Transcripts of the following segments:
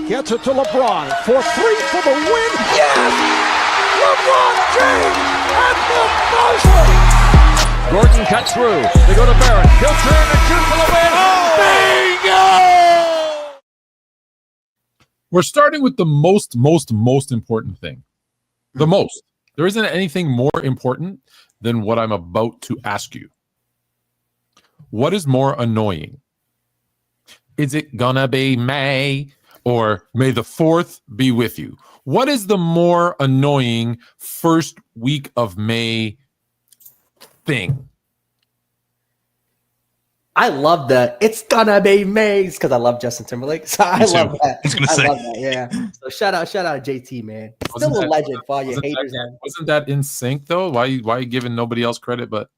Gets it to LeBron for three for the win. Yes! LeBron James at the buzzer! Gordon cuts through. They go to Barrett. He'll turn and shoot for the win. Bingo! We're starting with the most important thing. The most. There isn't anything more important than what I'm about to ask you. What is more annoying? Is it gonna be May or May the 4th be with you? What is the more annoying first week of May thing? I love that. It's gonna be May because I love Justin Timberlake. So I love that. I love that. Yeah. So shout out JT, man. Still a legend for all your haters. Wasn't that in sync though? Why are you giving nobody else credit but?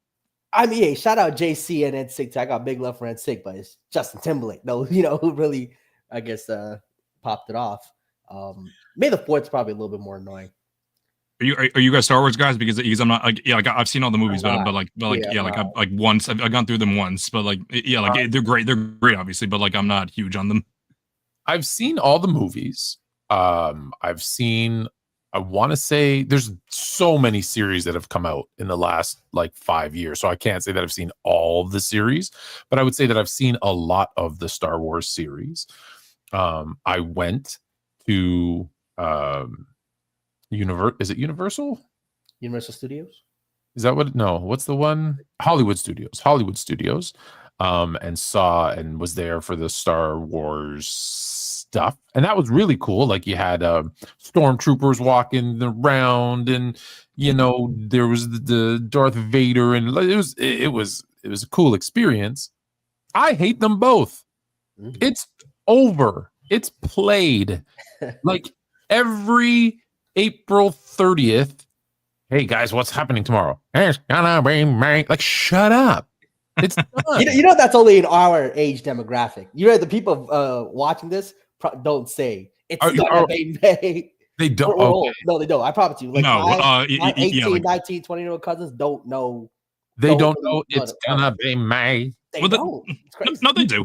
I mean, hey, shout out JC and NSYNC. I got big love for NSYNC, but it's Justin Timberlake, though, who really, I guess, popped it off. May the 4th is probably a little bit more annoying. Are you guys Star Wars guys? Because I'm not I've seen all the movies, but I've once I've gone through them once, but they're great, obviously, but I'm not huge on them. I've seen all the movies. I want to say there's so many series that have come out in the last 5 years. So I can't say that I've seen all of the series, but I would say that I've seen a lot of the Star Wars series. I went to is it Universal? Universal Studios? Is that what? No, what's the one? Hollywood Studios. And was there for the Star Wars stuff, and that was really cool. You had stormtroopers walking around, and there was the Darth Vader, and it was a cool experience. I hate them both. Mm-hmm. It's over. It's played every April 30th. Hey guys, what's happening tomorrow? It's gonna be May. Shut up. It's done. That's only in our age demographic. The people watching this don't say it's gonna be May. They don't. Okay. No, they don't. I promise you. My 18, 19, 20-year-old cousins don't know. They don't know it's gonna be May. They don't. No, they do.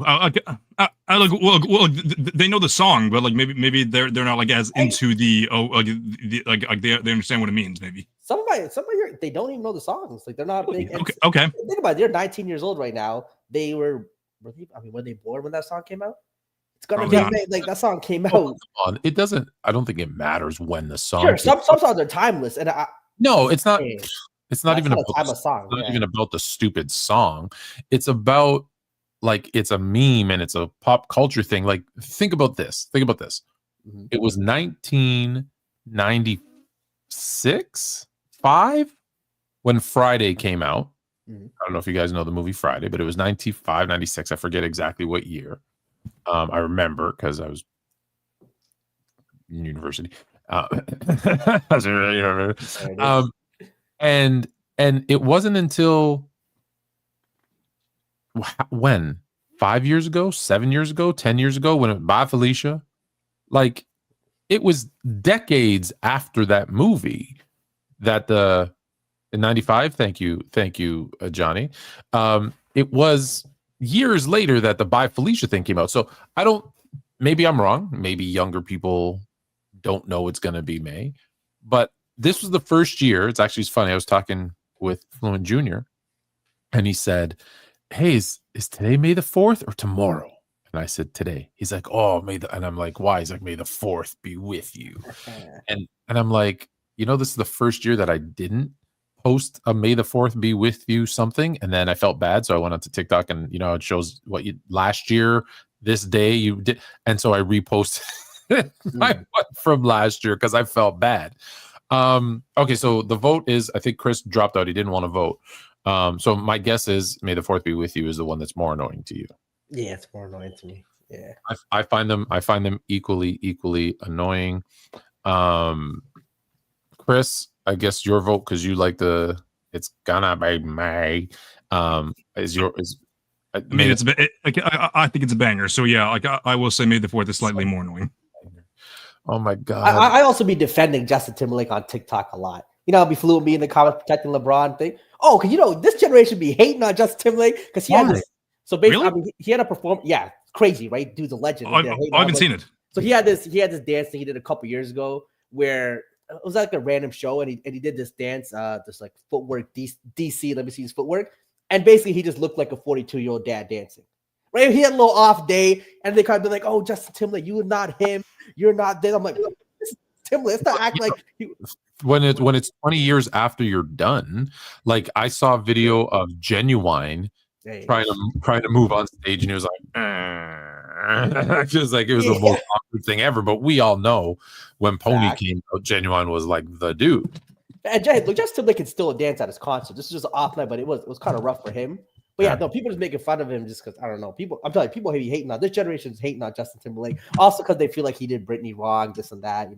They know the song, but maybe they're not as into they understand what it means. Maybe somebody they don't even know the songs. They're not big. Okay. Think about it. They're 19 years old right now. Were they born when that song came out? It's gonna be that song came out. It doesn't. I don't think it matters when the song. Sure, some songs are timeless, and no, it's not. It's not even even about the stupid song. It's about it's a meme and it's a pop culture thing. Think about this. Mm-hmm. It was 1996, 5 when Friday came out. Mm-hmm. I don't know if you guys know the movie Friday, but it was 95, 96. I forget exactly what year. I remember because I was in university. And it wasn't until when 5 years ago, 7 years ago, 10 years ago, when it Bye Felicia, it was decades after that movie that in 95. Thank you, Johnny. It was years later that the Bye Felicia thing came out. So maybe I'm wrong. Maybe younger people don't know it's going to be May, but this was the first year. It's funny. I was talking with Fluent Jr. and he said, hey, is today May the 4th or tomorrow? And I said, today. He's like, oh, and I'm like, why? He's like, May the 4th be with you. And I'm like, this is the first year that I didn't post a May the 4th be with you something. And then I felt bad. So I went onto TikTok and, it shows what last year, this day you did. And so I reposted my one from last year because I felt bad. Okay, so the vote is, I think Chris dropped out. He didn't want to vote. So my guess is May the 4th be with you is the one that's more annoying to you. Yeah, it's more annoying to me. Yeah. I find them equally annoying. Chris, I guess your vote, because you like it's gonna be May. I think it's a banger. So yeah, I will say May the 4th is slightly more annoying. Oh my God. I also be defending Justin Timberlake on TikTok a lot. I'll be fluent me in the comments protecting LeBron thing. Oh, because this generation be hating on Justin Timberlake because he had this. So basically, really? he had a perform. Yeah, crazy, right? Dude's a legend. I haven't seen it. So he had this dance thing he did a couple years ago where it was like a random show, and he did this dance, this like footwork, DC. Let me see his footwork, and basically he just looked like a 42-year-old dad dancing. Right? He had a little off day, and they kind of be like, "Oh, Justin Timberlake, you are not him. You're not this." I'm like, Timberlake, let's not act like when it's 20 years after you're done. Like I saw a video of Genuine trying to move on stage, and he was like, just like it was the most awkward thing ever. But we all know when Pony came out, Genuine was like the dude. And look, Justin Timberlake can still dance at his concert. This is just an off night, but it was kind of rough for him. But yeah, no, people just making fun of him just because I don't know. I'm telling you, people be hating on this generation's hating on Justin Timberlake. Also because they feel like he did Britney wrong, this and that.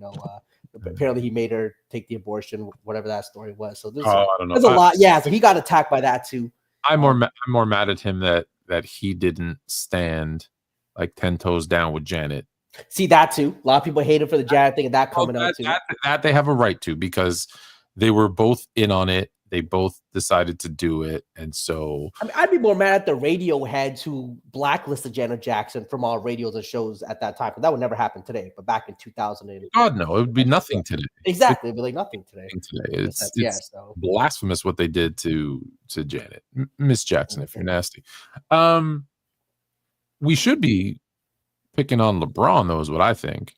Apparently he made her take the abortion, whatever that story was. So there's a lot. Yeah, so he got attacked by that too. I'm more mad at him that he didn't stand like 10 toes down with Janet. See that too. A lot of people hate him for the Janet thing and that coming out too. That they have a right to because they were both in on it. They both decided to do it, and so I'd be more mad at the radio heads who blacklisted Janet Jackson from all radios and shows at that time. But that would never happen today. But back in 2000, God no, it would be nothing today. Exactly, it'd be like nothing today. It's blasphemous what they did to Janet, Miss Jackson. If you're nasty, we should be picking on LeBron, though, is what I think.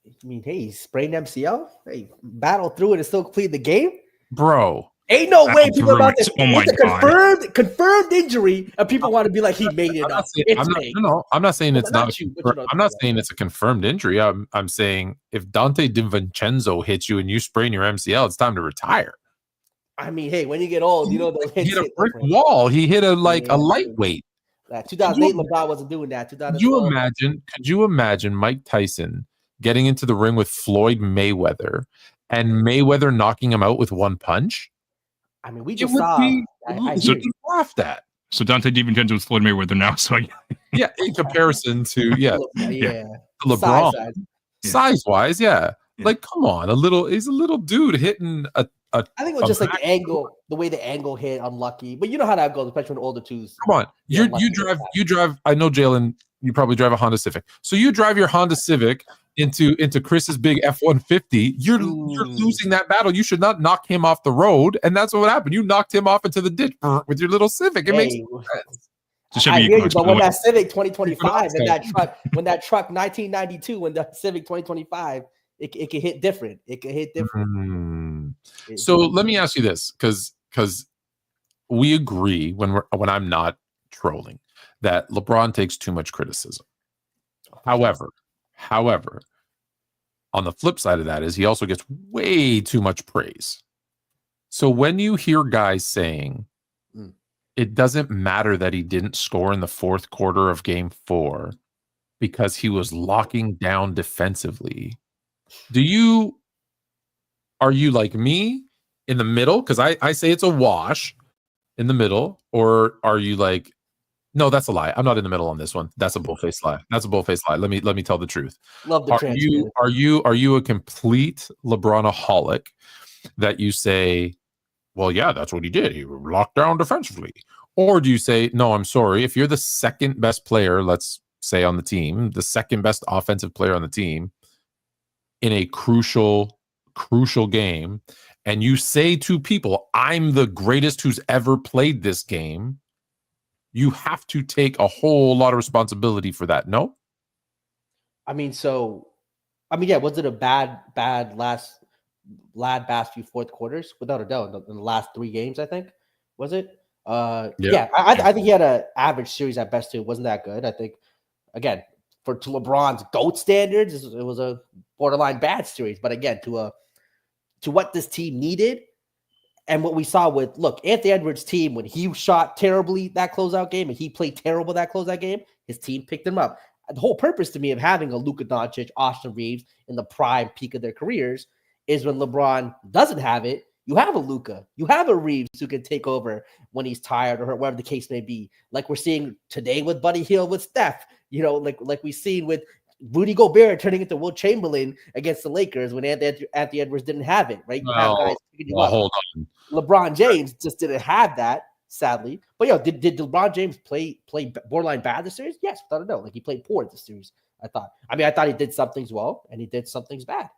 I mean, hey, he sprained MCL. Hey, battled through it and still completed the game, bro. Ain't no way people about this. Oh my God. Confirmed injury, and people want to be like he made it up. I'm not saying it's not. I'm not saying it's a confirmed injury. I'm saying if Dante DiVincenzo hits you and you sprain your MCL, it's time to retire. I mean, hey, when you get old, he hit a brick wall. He hit a lightweight. 2008, LeBron wasn't doing that. Could you imagine Mike Tyson getting into the ring with Floyd Mayweather and Mayweather knocking him out with one punch? I mean, we just saw. Laughed at. So Dante DiVincenzo was Floyd Mayweather now. So yeah, in comparison to LeBron, size wise, like come on, he's a little dude hitting a. I think it was just like the way the angle hit, unlucky. But you know how that goes, especially when older twos. Come on, you drive. I know, Jalen, you probably drive a Honda Civic. So you drive your Honda Civic into Chris's big F-150, you're losing that battle. You should not knock him off the road, and that's what happened. You knocked him off into the ditch with your little Civic. It makes sense. I hear you, but when that Civic 2025 and that truck 1992, when the Civic 2025, it can hit different. It can hit different. So let me ask you this, because we agree when I'm not trolling that LeBron takes too much criticism. However, on the flip side of that is he also gets way too much praise. So when you hear guys saying it doesn't matter that he didn't score in the fourth quarter of game 4 because he was locking down defensively, are you like me in the middle? Because I say it's a wash in the middle, or are you like, no, that's a lie. I'm not in the middle on this one. That's a bull-faced lie. Let me tell the truth. Love the are you a complete LeBronaholic that you say, well, yeah, that's what he did. He locked down defensively. Or do you say, no, I'm sorry. If you're the second best player, let's say on the team, the second best offensive player on the team in a crucial game, and you say to people, I'm the greatest who's ever played this game, you have to take a whole lot of responsibility for that. No? Yeah, was it a bad last few fourth quarters? Without a doubt, in the last 3 games, I think. Was it? I think he had an average series at best too. It wasn't that good. I think, again, to LeBron's GOAT standards, it was a borderline bad series. But again, to what this team needed, and what we saw with, Anthony Edwards' team, when he shot terribly that closeout game and he played terrible that closeout game, his team picked him up. The whole purpose to me of having a Luka Doncic, Austin Reeves in the prime peak of their careers is when LeBron doesn't have it, you have a Luka, you have a Reeves who can take over when he's tired or whatever the case may be. Like we're seeing today with Buddy Hield with Steph, like we've seen with Rudy Gobert turning into Will Chamberlain against the Lakers when Anthony Edwards didn't have it, right? Hold on. LeBron James just didn't have that, sadly. But did LeBron James play borderline bad this series? Yes, without a doubt. Like he played poor this series. I thought. I mean, I thought he did some things well, and he did some things bad.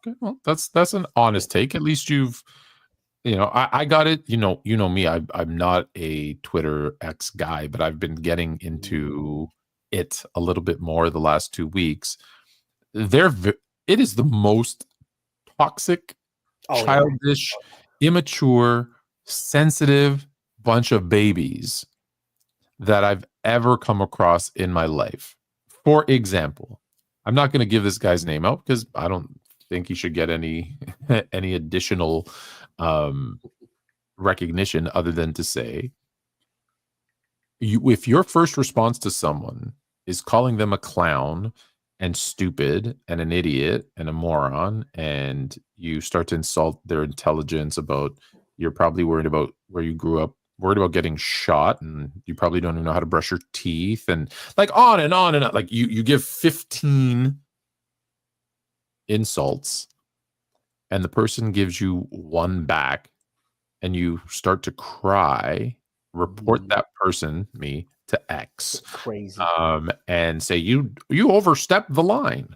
Okay, well, that's an honest take. At least you've, I got it. You know me. I'm not a Twitter X guy, but I've been getting into it a little bit more the last 2 weeks. It is the most toxic, childish, immature, sensitive bunch of babies that I've ever come across in my life. For example, I'm not going to give this guy's name out because I don't think he should get any additional recognition other than to say, if your first response to someone is calling them a clown and stupid and an idiot and a moron, and you start to insult their intelligence about, you're probably worried about where you grew up, worried about getting shot, and you probably don't even know how to brush your teeth, and like on and on and on. Like you give 15 insults and the person gives you one back and you start to cry, report that person, me, to X. Crazy. And say you overstepped the line.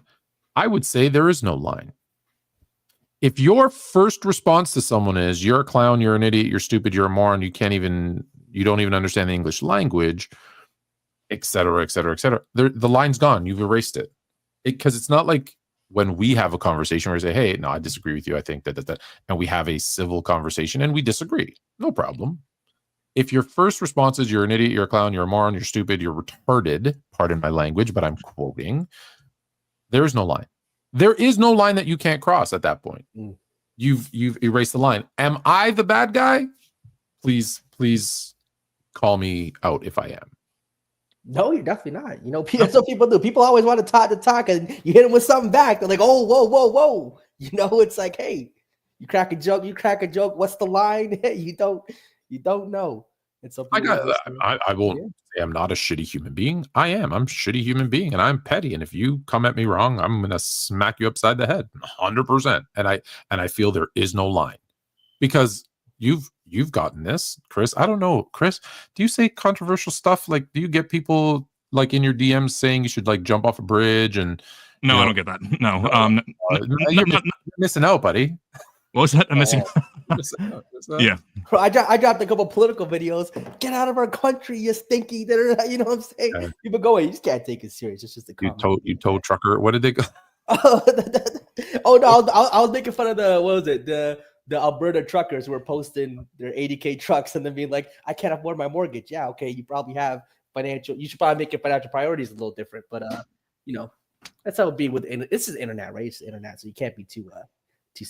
I would say there is no line. If your first response to someone is you're a clown, you're an idiot, you're stupid, you're a moron, you don't even understand the English language, et cetera, et cetera, et cetera, the line's gone. You've erased it. Because it's not like when we have a conversation where we say, hey, no, I disagree with you. I think that, and we have a civil conversation and we disagree. No problem. If your first response is you're an idiot, you're a clown, you're a moron, you're stupid, you're retarded, pardon my language, but I'm quoting, there is no line. There is no line that you can't cross at that point. You've erased the line. Am I the bad guy? Please call me out if I am. No, you're definitely not. That's what people do. People always want to talk, and you hit them with something back. They're like, oh, whoa. It's like, hey, you crack a joke. What's the line? You don't know. It's I won't say I'm not a shitty human being. I am. I'm a shitty human being, and I'm petty. And if you come at me wrong, I'm gonna smack you upside the head, 100%. And I feel there is no line, because you've gotten this, Chris. I don't know, Chris. Do you say controversial stuff? Like, do you get people like in your DMs saying you should like jump off a bridge? And no, I don't get that. No, you're missing out, buddy. What was that? I'm missing. Yeah. I dropped a couple political videos. Get out of our country, you stinky. You know what I'm saying? Yeah. People go, you just can't take it serious. It's just a comment. You tow trucker. What did they go? Oh no, I was making fun of the Alberta truckers who were posting their 80K trucks and then being like, I can't afford my mortgage. Yeah, okay, you probably have you should probably make your financial priorities a little different. But that's how it be with this is internet, right? It's internet, so you can't be too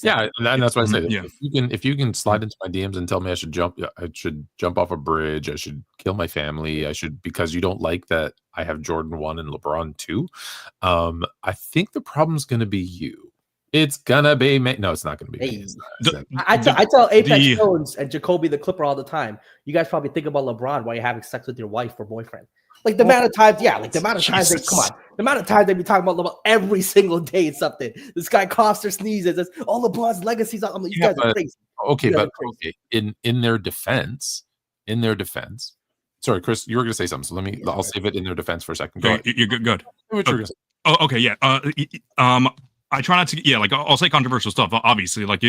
yeah, and that's why I say if you can slide into my DMs and tell me I should jump off a bridge, I should kill my family, because you don't like that I have Jordan 1 and LeBron 2. I think the problem's gonna be you. It's gonna be me. No, it's not gonna be me. I tell Apex Jones and Jacoby the Clipper all the time. You guys probably think about LeBron while you're having sex with your wife or boyfriend. Like the amount of times, the amount of times the amount of times they be talking about LeBron every single day. It's something. This guy coughs or sneezes. It's all LeBron's legacies. I'm like, you guys are crazy. Okay, but in their defense, sorry, Chris, you were gonna say something. So I'll save it in their defense for a second. Go ahead. You're good. What you were gonna say? Oh, okay, yeah. I try not to, like I'll say controversial stuff, obviously, like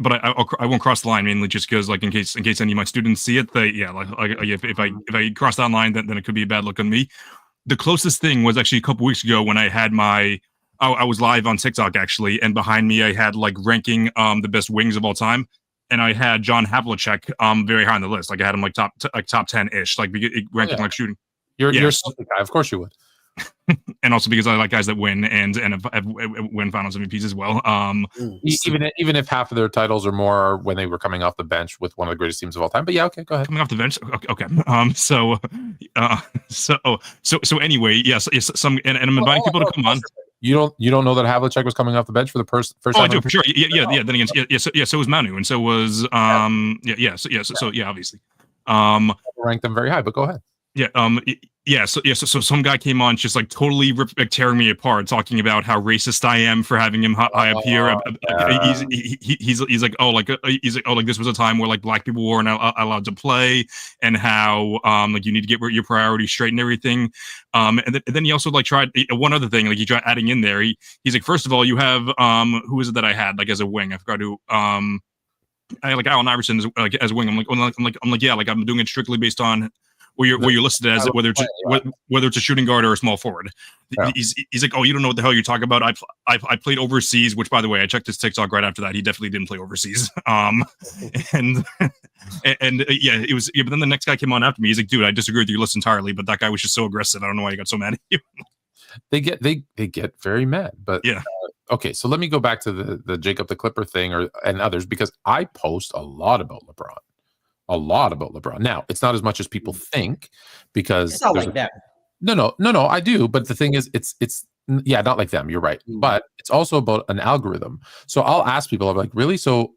but I won't cross the line, mainly just because, like, in case any of my students see it, if I cross that line, then it could be a bad look on me. The closest thing was actually a couple weeks ago when I had I was live on TikTok actually, and behind me I had like ranking the best wings of all time, and I had John Havlicek very high on the list. Like I had him like top 10-ish, like ranking like shooting. You're a guy, of course you would. And also because I like guys that win and have win finals MVPs as well. Even if half of their titles or more are when they were coming off the bench with one of the greatest teams of all time. But yeah, okay, go ahead. Coming off the bench, okay. So anyway, yes, and I'm inviting people to come on. You don't know that Havlicek was coming off the bench for the first time? I do, for sure. Yeah. Then again, so was Manu, and so was So obviously, rank them very high. But go ahead. So some guy came on just like totally tearing me apart, talking about how racist I am for having him high up here. He's like, this was a time where like black people weren't allowed to play, and how like you need to get your priorities straight and everything. And then he also like tried one other thing, like he tried adding in there. He's like, first of all, you have who is it that I had like as a wing? I forgot who. I like Allen Iverson as a wing. I'm like, yeah, like I'm doing it strictly based on where you're listed as, whether it's a shooting guard or a small forward. Yeah. He's like, oh, you don't know what the hell you're talking about. I played overseas, which by the way, I checked his TikTok right after that. He definitely didn't play overseas. And it was. Yeah, but then the next guy came on after me. He's like, dude, I disagree with your list entirely, but that guy was just so aggressive. I don't know why he got so mad at you. They get very mad, but yeah. Okay, so let me go back to the Jacob the Clipper thing and others, because I post a lot about LeBron. Now, it's not as much as people think, because it's not like that. No, I do. But the thing is, it's not like them. You're right. But it's also about an algorithm. So I'll ask people, I'm like, really? So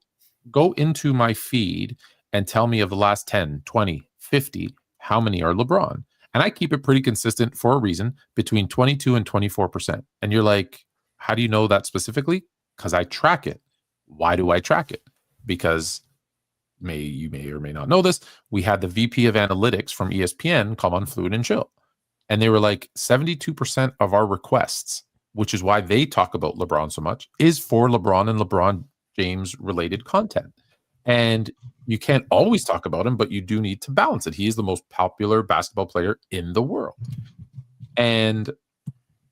go into my feed and tell me of the last 10, 20, 50, how many are LeBron? And I keep it pretty consistent for a reason, between 22 and 24%. And you're like, how do you know that specifically? Because I track it. Why do I track it? Because you may or may not know this, we had the VP of analytics from ESPN come on Fluid and Chill. And they were like, 72% of our requests, which is why they talk about LeBron so much, is for LeBron and LeBron James related content. And you can't always talk about him, but you do need to balance it. He is the most popular basketball player in the world. And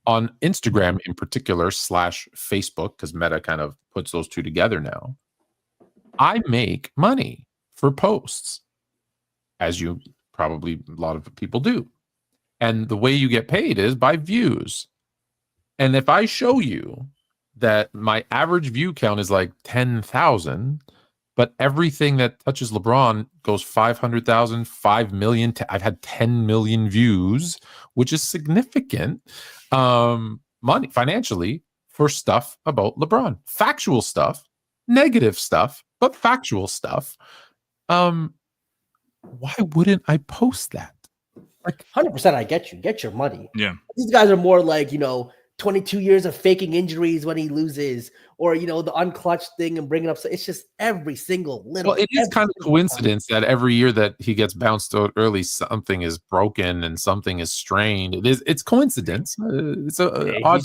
on Instagram in particular / Facebook, because Meta kind of puts those two together now, I make money for posts, as you probably a lot of people do. And the way you get paid is by views. And if I show you that my average view count is like 10,000, but everything that touches LeBron goes 500,000, 5 million. I've had 10 million views, which is significant money financially for stuff about LeBron. Factual stuff, negative stuff, but factual stuff. Why wouldn't I post that? Like 100%, I get you. Get your money. Yeah. These guys are more like, 22 years of faking injuries when he loses, or the unclutched thing and bringing up. So it's just every single little. Well, it is kind of coincidence that every year that he gets bounced out early, something is broken and something is strained. It's coincidence. It's odd.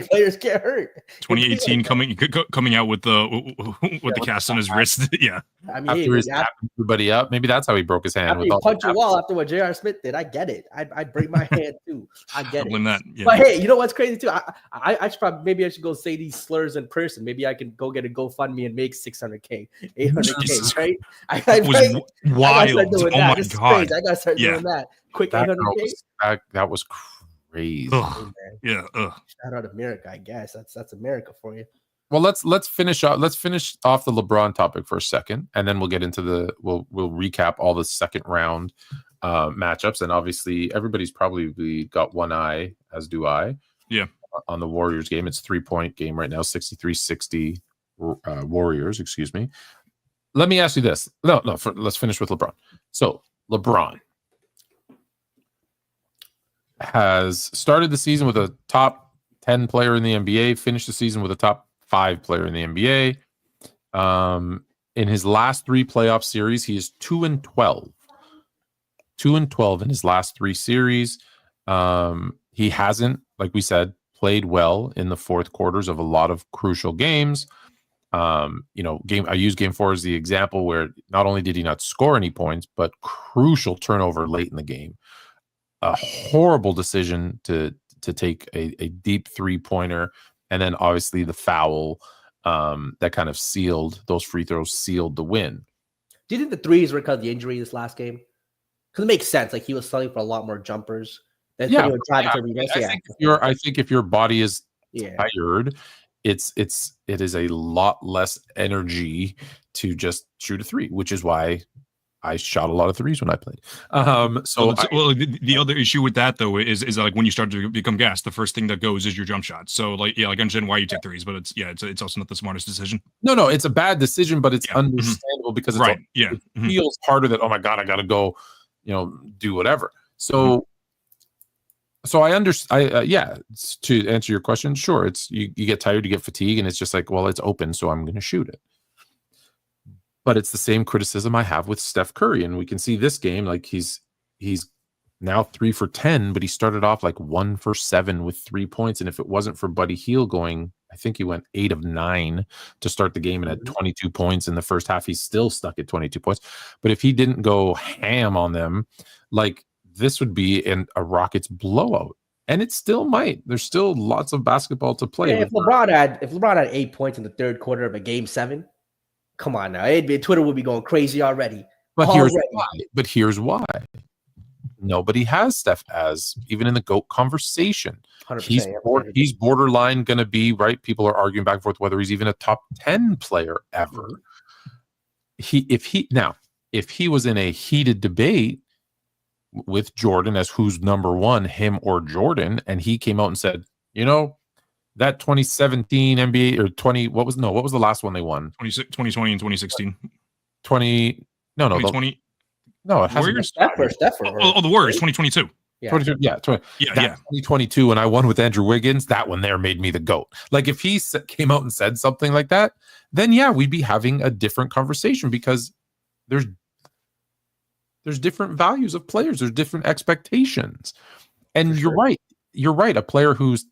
Players get hurt. 2018 coming out with the cast on his wrist. Yeah. I mean, after he's tapping everybody up, maybe that's how he broke his hand. After he punched a wall after what J.R. Smith did, I get it. I'd break my hand too. I get it. That, yeah. But hey, you know what's crazy too? I should probably go say these slurs in person. Maybe I can go get a GoFundMe and make $600K, $800K, right? I was wild. Oh my God. I gotta start doing that. Quick $800K. That was crazy. Yeah. Shout out America, I guess. That's America for you. Well, let's finish off the LeBron topic for a second, and then we'll get into we'll recap all the second round matchups. And obviously everybody's probably got one eye, as do I. Yeah. On the Warriors game. It's 3-point game right now, 63-60 Warriors, excuse me. Let me ask you this. Let's finish with LeBron. So LeBron has started the season with a top 10 player in the NBA, finished the season with a top 5 player in the NBA. In his last 3 playoff series, he is 2-12. 2-12 in his last 3 series. He hasn't, like we said, played well in the fourth quarters of a lot of crucial games. I use game 4 as the example where not only did he not score any points, but crucial turnover late in the game. A horrible decision to take a deep 3-pointer, and then obviously the foul that kind of sealed those free throws, sealed the win. Do you think the threes were because of the injury this last game? Because it makes sense. Like he was selling for a lot more jumpers. I think if your body is tired, it is a lot less energy to just shoot a 3, which is why I shot a lot of 3s when I played. The other issue with that though is like when you start to become gassed, the first thing that goes is your jump shot. So I understand why you take 3s, but it's also not the smartest decision. No, it's a bad decision, but it's understandable because it feels harder that, oh my God, I got to go, do whatever. So I understand. Yeah, to answer your question, sure. It's you get tired, you get fatigue, and it's just like, well, it's open, so I'm going to shoot it. But it's the same criticism I have with Steph Curry, and we can see this game, like he's now 3 for 10, but he started off like 1 for 7 with 3 points, and if it wasn't for Buddy Hield going, I think he went 8 of 9 to start the game and had 22 points in the first half. He's still stuck at 22 points, but if he didn't go ham on them, like this would be a Rockets blowout. And it still might. There's still lots of basketball to play. Yeah, if LeBron had 8 points in the third quarter of a game 7, come on now. Twitter would be going crazy already. But here's why. Nobody has Steph as, even in the GOAT conversation. 100%, he's borderline going to be, right? People are arguing back and forth whether he's even a top 10 player ever. If he was in a heated debate with Jordan as who's number one, him or Jordan, and he came out and said, that 2017 NBA or 20, what was the last one they won? 2020 and 2016. 2020. No, it hasn't. Warriors. Steph. The Warriors, 2022. Yeah. 2022, and I won with Andrew Wiggins. That one there made me the GOAT. Like if he came out and said something like that, then yeah, we'd be having a different conversation because there's different values of players. There's different expectations, and you're right. You're right. A player who's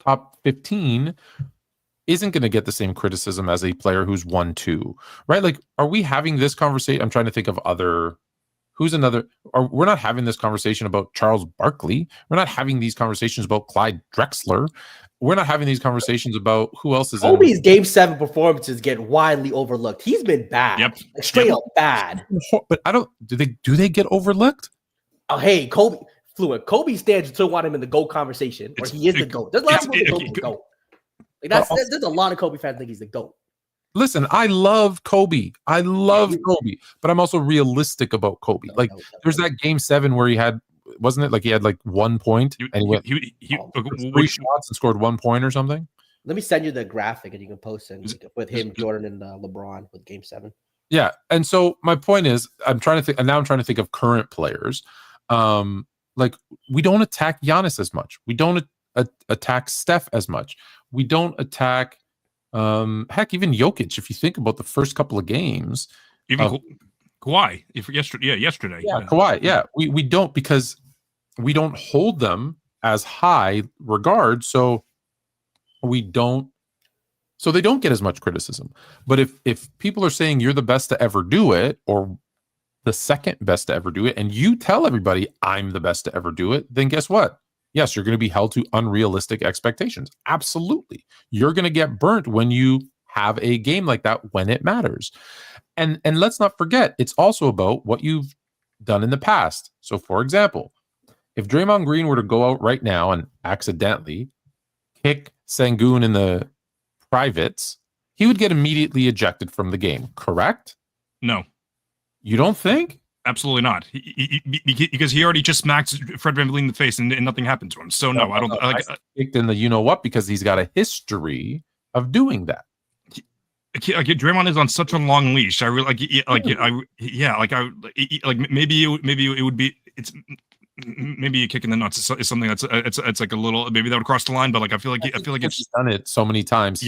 top 15 isn't going to get the same criticism as a player who's 1-2, right? Like, are we having this conversation? I'm trying to think of other. Who's another? We're not having this conversation about Charles Barkley. We're not having these conversations about Clyde Drexler. We're not having these conversations about who else is. Kobe's Game 7 performances get widely overlooked. He's been bad, straight up bad. But I don't. Do they get overlooked? Oh, hey, Kobe. Fluid. Kobe stands still want him in the GOAT conversation, or he is the GOAT. There's a lot of people think he's the GOAT. Like there's a lot of Kobe fans think he's the GOAT. Listen, I love Kobe. Kobe, but I'm also realistic about Kobe. There's that Game 7 where he had, wasn't it like he had like 1 point and he went 3 shots and scored 1 point or something? Let me send you the graphic and you can post it with him, Jordan, and LeBron with Game 7. Yeah, and so my point is, I'm trying to think of current players. Like we don't attack Giannis as much. We don't attack Steph as much. We don't attack. Heck, even Jokic, if you think about the first couple of games, even Kawhi, yesterday. Yeah, Kawhi, yeah. We don't, because we don't hold them as high regard, so they don't get as much criticism. But if people are saying you're the best to ever do it, or the second best to ever do it, and you tell everybody I'm the best to ever do it, then guess what? Yes, you're going to be held to unrealistic expectations. Absolutely. You're going to get burnt when you have a game like that when it matters. And let's not forget, it's also about what you've done in the past. So, for example, if Draymond Green were to go out right now and accidentally kick Sengun in the privates, he would get immediately ejected from the game, correct? No. You don't think? Absolutely not. Because he already just smacked Fred VanVleet in the face and nothing happened to him. So no, I don't. Kicked in the you know what, because he's got a history of doing that. Draymond is on such a long leash. I really maybe it would be maybe a kick in the nuts is something it's like a little, maybe that would cross the line, but like I feel like it's done it so many times.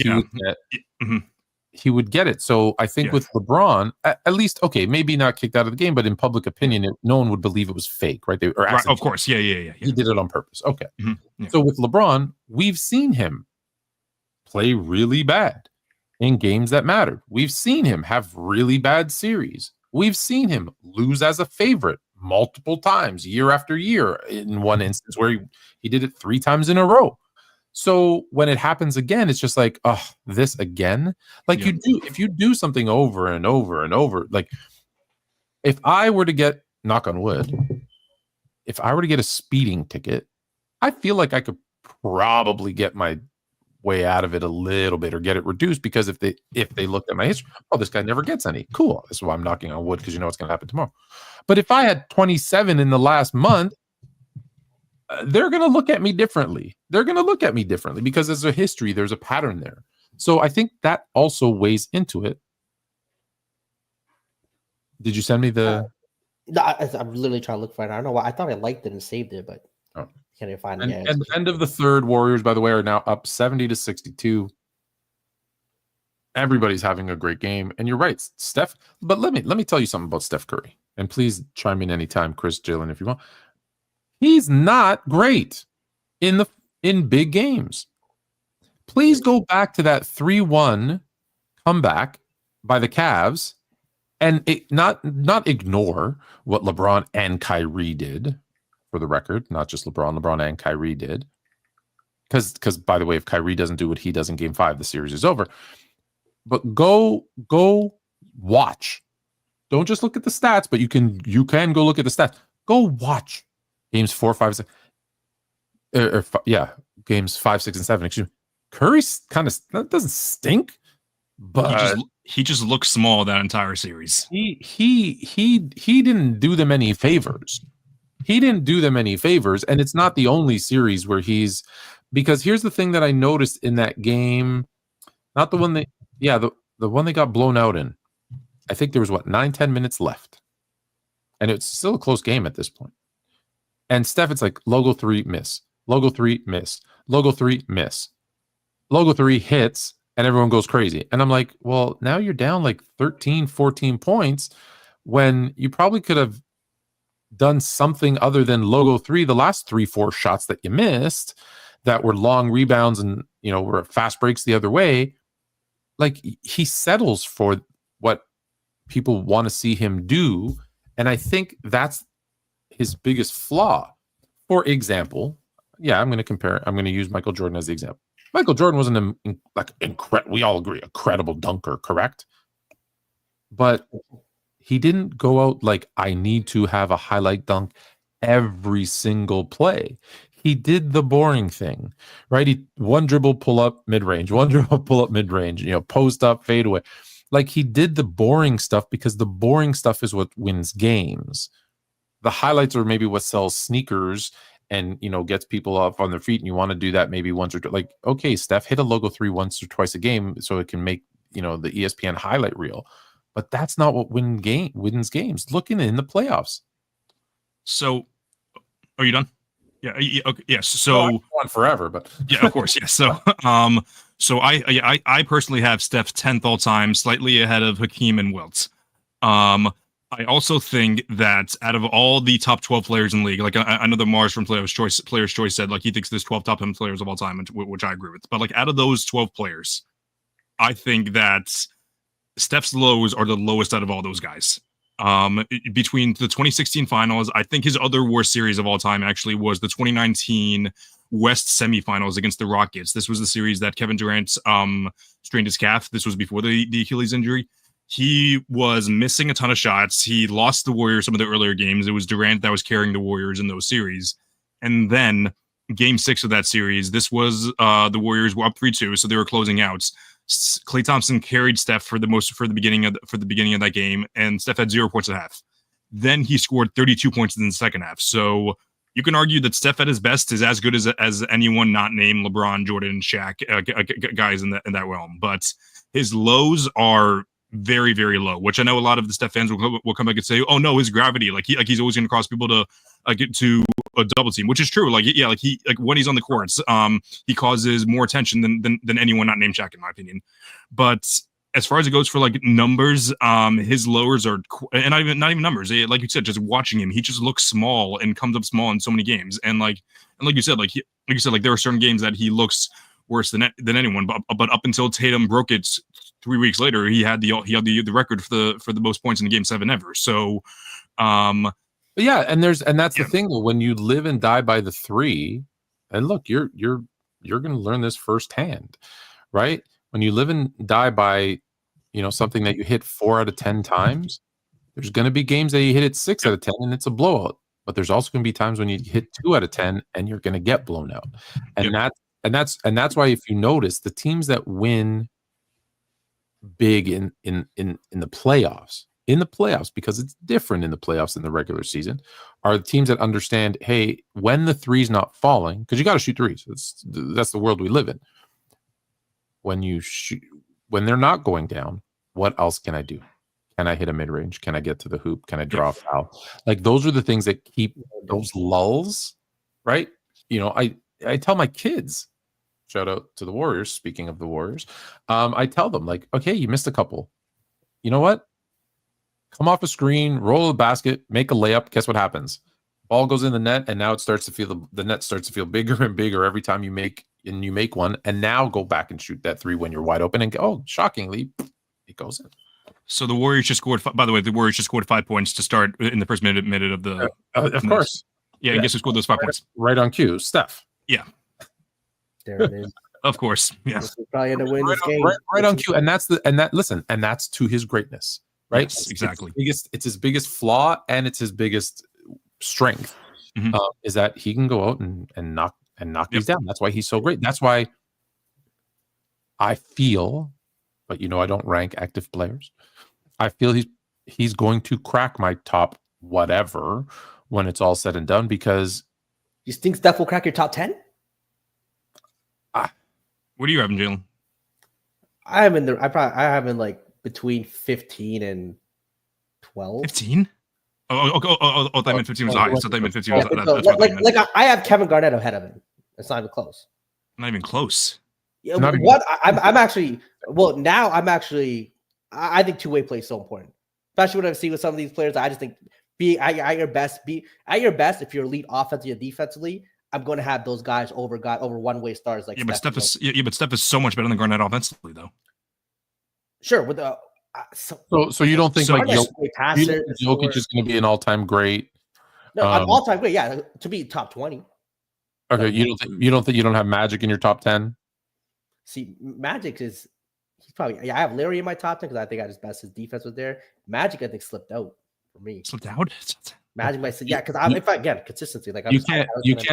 He would get it. So I think with LeBron, at least, okay, maybe not kicked out of the game, but in public opinion, no one would believe it was fake, right? Right, of course, yeah. He did it on purpose. Okay. So with LeBron, we've seen him play really bad in games that mattered. We've seen him have really bad series. We've seen him lose as a favorite multiple times, year after year. In one instance where he did it 3 times in a row. So when it happens again, it's just like, oh, this again? Like if you do something over and over and over, like if I were to get, knock on wood, if I were to get a speeding ticket, I feel like I could probably get my way out of it a little bit or get it reduced, because if they looked at my history, oh, this guy never gets any. Cool. That's why I'm knocking on wood, because you know what's going to happen tomorrow. But if I had 27 in the last month, they're going to look at me differently. Because there's a history, there's a pattern there. So I think that also weighs into it. Did you send me the? No, I'm literally trying to look for it. I don't know why. I thought I liked it and saved it, but Oh. can't even find And, it. and end of the third, Warriors, by the way, are now up 70-62. Everybody's having a great game, and you're right, Steph. But let me tell you something about Steph Curry, and please chime in anytime, Chris, Jalen, if you want. He's not great in big games. Please go back to that 3-1 comeback by the Cavs, and not ignore what LeBron and Kyrie did. For the record, not just LeBron and Kyrie did. Because by the way, if Kyrie doesn't do what he does in Game 5, the series is over. But go watch. Don't just look at the stats, but you can go look at the stats. Go watch games 4, 5, 6. Games 5, 6, and 7. Excuse me. Curry's kind of doesn't stink, but he just looks small that entire series. He didn't do them any favors. And it's not the only series where because here's the thing that I noticed in that game, not the one the one they got blown out in. I think there was 9-10 minutes left. And it's still a close game at this point. And Steph, it's like logo 3 miss, logo 3 miss, logo 3 miss, logo 3 hits, and everyone goes crazy. And I'm like, well, now you're down like 13, 14 points when you probably could have done something other than logo 3 the last 3-4 shots that you missed that were long rebounds and were fast breaks the other way. Like, he settles for what people want to see him do, and I think that's his biggest flaw. For example, I'm going to use Michael Jordan as the example. Michael Jordan wasn't we all agree, a credible dunker, correct? But he didn't go out like, I need to have a highlight dunk every single play. He did the boring thing, right? One dribble, pull up, mid-range, post up, fade away. Like, he did the boring stuff because the boring stuff is what wins games. The highlights are maybe what sells sneakers and, gets people up on their feet, and you want to do that maybe once or twice. Like, okay, Steph, hit a logo 3 once or twice a game so it can make, the ESPN highlight reel. But that's not what wins games. Looking in the playoffs. So, are you done? Yeah. Okay. Yes. So I want forever, but yeah, of course. Yeah. So, I personally have Steph 10th all time, slightly ahead of Hakeem and Wilt. I also think that out of all the top 12 players in the league, like I know that Mars from Player's Choice said like he thinks there's 12 top 10 players of all time, which I agree with. But like out of those 12 players, I think that Steph's lows are the lowest out of all those guys. Between the 2016 finals, I think his other worst series of all time actually was the 2019 West semifinals against the Rockets. This was the series that Kevin Durant strained his calf. This was before the Achilles injury. He was missing a ton of shots. He lost the Warriors some of the earlier games. It was Durant that was carrying the Warriors in those series. And then game 6 of that series, this was the Warriors were up 3-2, so they were closing out. Klay Thompson carried Steph for the beginning of that game, and Steph had 0 points at half. Then he scored 32 points in the second half. So you can argue that Steph at his best is as good as anyone not named LeBron, Jordan, Shaq, guys in that realm. But his lows are very, very low, which I know a lot of the Steph fans will come back and say, "Oh no, his gravity, he's always going to cause people to get to a double team," which is true. Like when he's on the courts, he causes more attention than anyone not named Shaq, in my opinion. But as far as it goes for like numbers, his lowers are and not even numbers. Like you said, just watching him, he just looks small and comes up small in so many games. And like you said, there are certain games that he looks worse than anyone. But up until Tatum broke it 3 weeks later, he had the record for the most points in a game 7 ever. So, yeah, and that's the thing though. When you live and die by the 3, and look, you're going to learn this firsthand, right? When you live and die by, something that you hit 4 out of 10 times, there's going to be games that you hit it 6 out of 10 and it's a blowout. But there's also going to be times when you hit 2 out of 10 and you're going to get blown out. And that's why, if you notice, the teams that win big in the playoffs, because it's different in the playoffs than the regular season, are the teams that understand, hey, when the 3's not falling, because you got to shoot 3s. That's the world we live in. When they're not going down, what else can I do? Can I hit a mid range? Can I get to the hoop? Can I draw a foul? Like those are the things that keep those lulls, right? You know, I tell my kids, shout out to the Warriors. Speaking of the Warriors, I tell them like, okay, you missed a couple. You know what? Come off a screen, roll a basket, make a layup. Guess what happens? Ball goes in the net, and now it starts to feel the net starts to feel bigger and bigger every time you make one. And now go back and shoot that 3 when you're wide open, and go, shockingly, it goes in. So the Warriors just scored. By the way, the Warriors just scored 5 points to start in the first minute of the. Of course. Yeah, and guess who scored those 5 points? Right on cue, Steph. Yeah. There it is. Of course. Yeah. We'll probably end up winning this game. Right on cue, and that's to his greatness, right? Yes, exactly. It's his biggest flaw, and it's his biggest strength. Is that he can go out and knock these down. That's why he's so great. That's why I feel, but I don't rank active players. I feel he's going to crack my top whatever when it's all said and done, because you think Steph will crack your top 10? What are you having, Jalen? I have in like between 15 and 12. 15? Oh, that meant 15 was high. So that meant 15 was like I have Kevin Garnett ahead of him. It's not even close. Not even close. Yeah, I'm actually now I'm actually I think two-way play is so important, especially when I see with some of these players. I just think be at your best. If you're elite offensively or defensively, I'm going to have those guys over one-way stars like. Yeah, but Steph is so much better than Garnett offensively, though. Sure, with the so you don't think Jokic is going to be an all-time great? No, an all-time great. Yeah, to be top 20. Okay, you don't think you don't have Magic in your top 10? See, Magic is he's probably I have Larry in my top 10 because I think at his best his defense was there. Magic I think slipped out for me. Slipped out? Magic might say because if I again consistency like you can't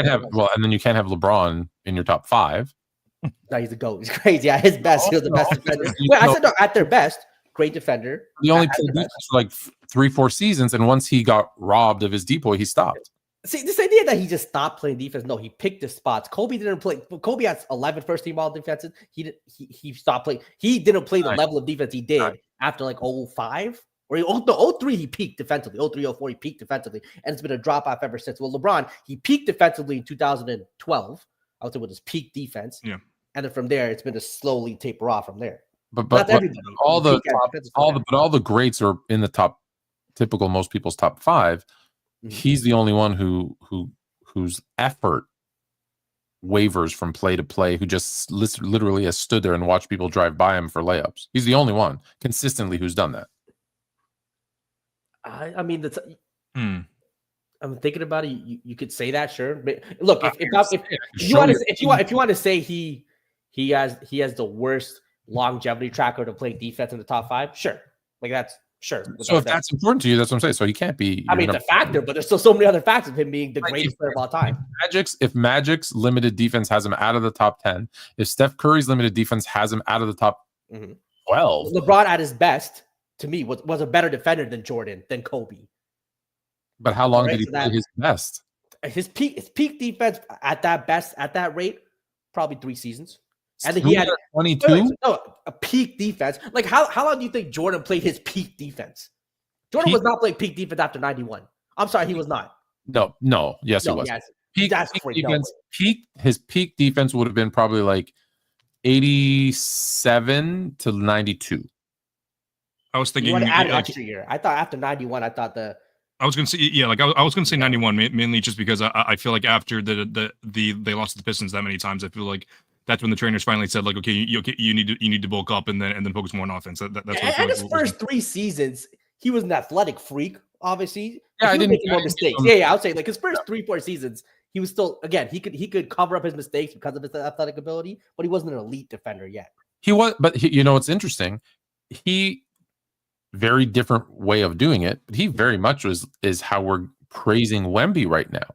have and then you can't have LeBron in your top 5. No, he's a GOAT. He's crazy. Yeah, his best. He was the best defender. Wait, I said no, at their best, great defender. He only played defense for like 3-4 seasons, and once he got robbed of his depoy, he stopped. See, this idea that he just stopped playing defense. No, he picked his spots. Kobe didn't play. Kobe has 11 first-team all defenses. He stopped playing. He didn't play the level of defense he did after like 05 or 03. He peaked defensively. 03, 04, he peaked defensively, and it's been a drop off ever since. Well, LeBron, he peaked defensively in 2012. I would say with his peak defense. Yeah. And then from there, it's been to slowly taper off from there. But all the greats are in the top, typical most people's top 5. Mm-hmm. He's the only one whose effort wavers from play to play, who just literally has stood there and watched people drive by him for layups. He's the only one consistently who's done that. I mean, that's. I'm thinking about it. You could say that, sure. But look, if you want to say he has the worst longevity track record of playing defense in the top 5, sure. Like that's sure. So if that's important to you, that's what I'm saying. So he can't be. I mean, the factor, but there's still so many other factors of him being the greatest player of all time. If Magic's limited defense has him out of the top 10, if Steph Curry's limited defense has him out of the top 12, LeBron at his best to me was a better defender than Jordan, than Kobe. But how long did he play his best? His peak defense at that rate, probably 3 seasons. And then he had 22. No, a peak defense. Like how long do you think Jordan played his peak defense? Jordan was not playing peak defense after 91. I'm sorry, he was not. No. Yes, he was. Yes. His peak defense would have been probably like 87 to 92. I was thinking. You want to add an extra year. I thought after 91, I was going to say, I was going to say 91 mainly just because I feel like after they lost to the Pistons that many times, I feel like that's when the trainers finally said like, okay, you need to bulk up and then focus more on offense. That's and his first 3 seasons, he was an athletic freak, obviously. Yeah, I didn't make more mistakes. Yeah, I would say like his first 3-4 seasons, he was still he could cover up his mistakes because of his athletic ability, but he wasn't an elite defender yet. He was, but it's interesting. He very different way of doing it, but he very much is how we're praising Wemby right now,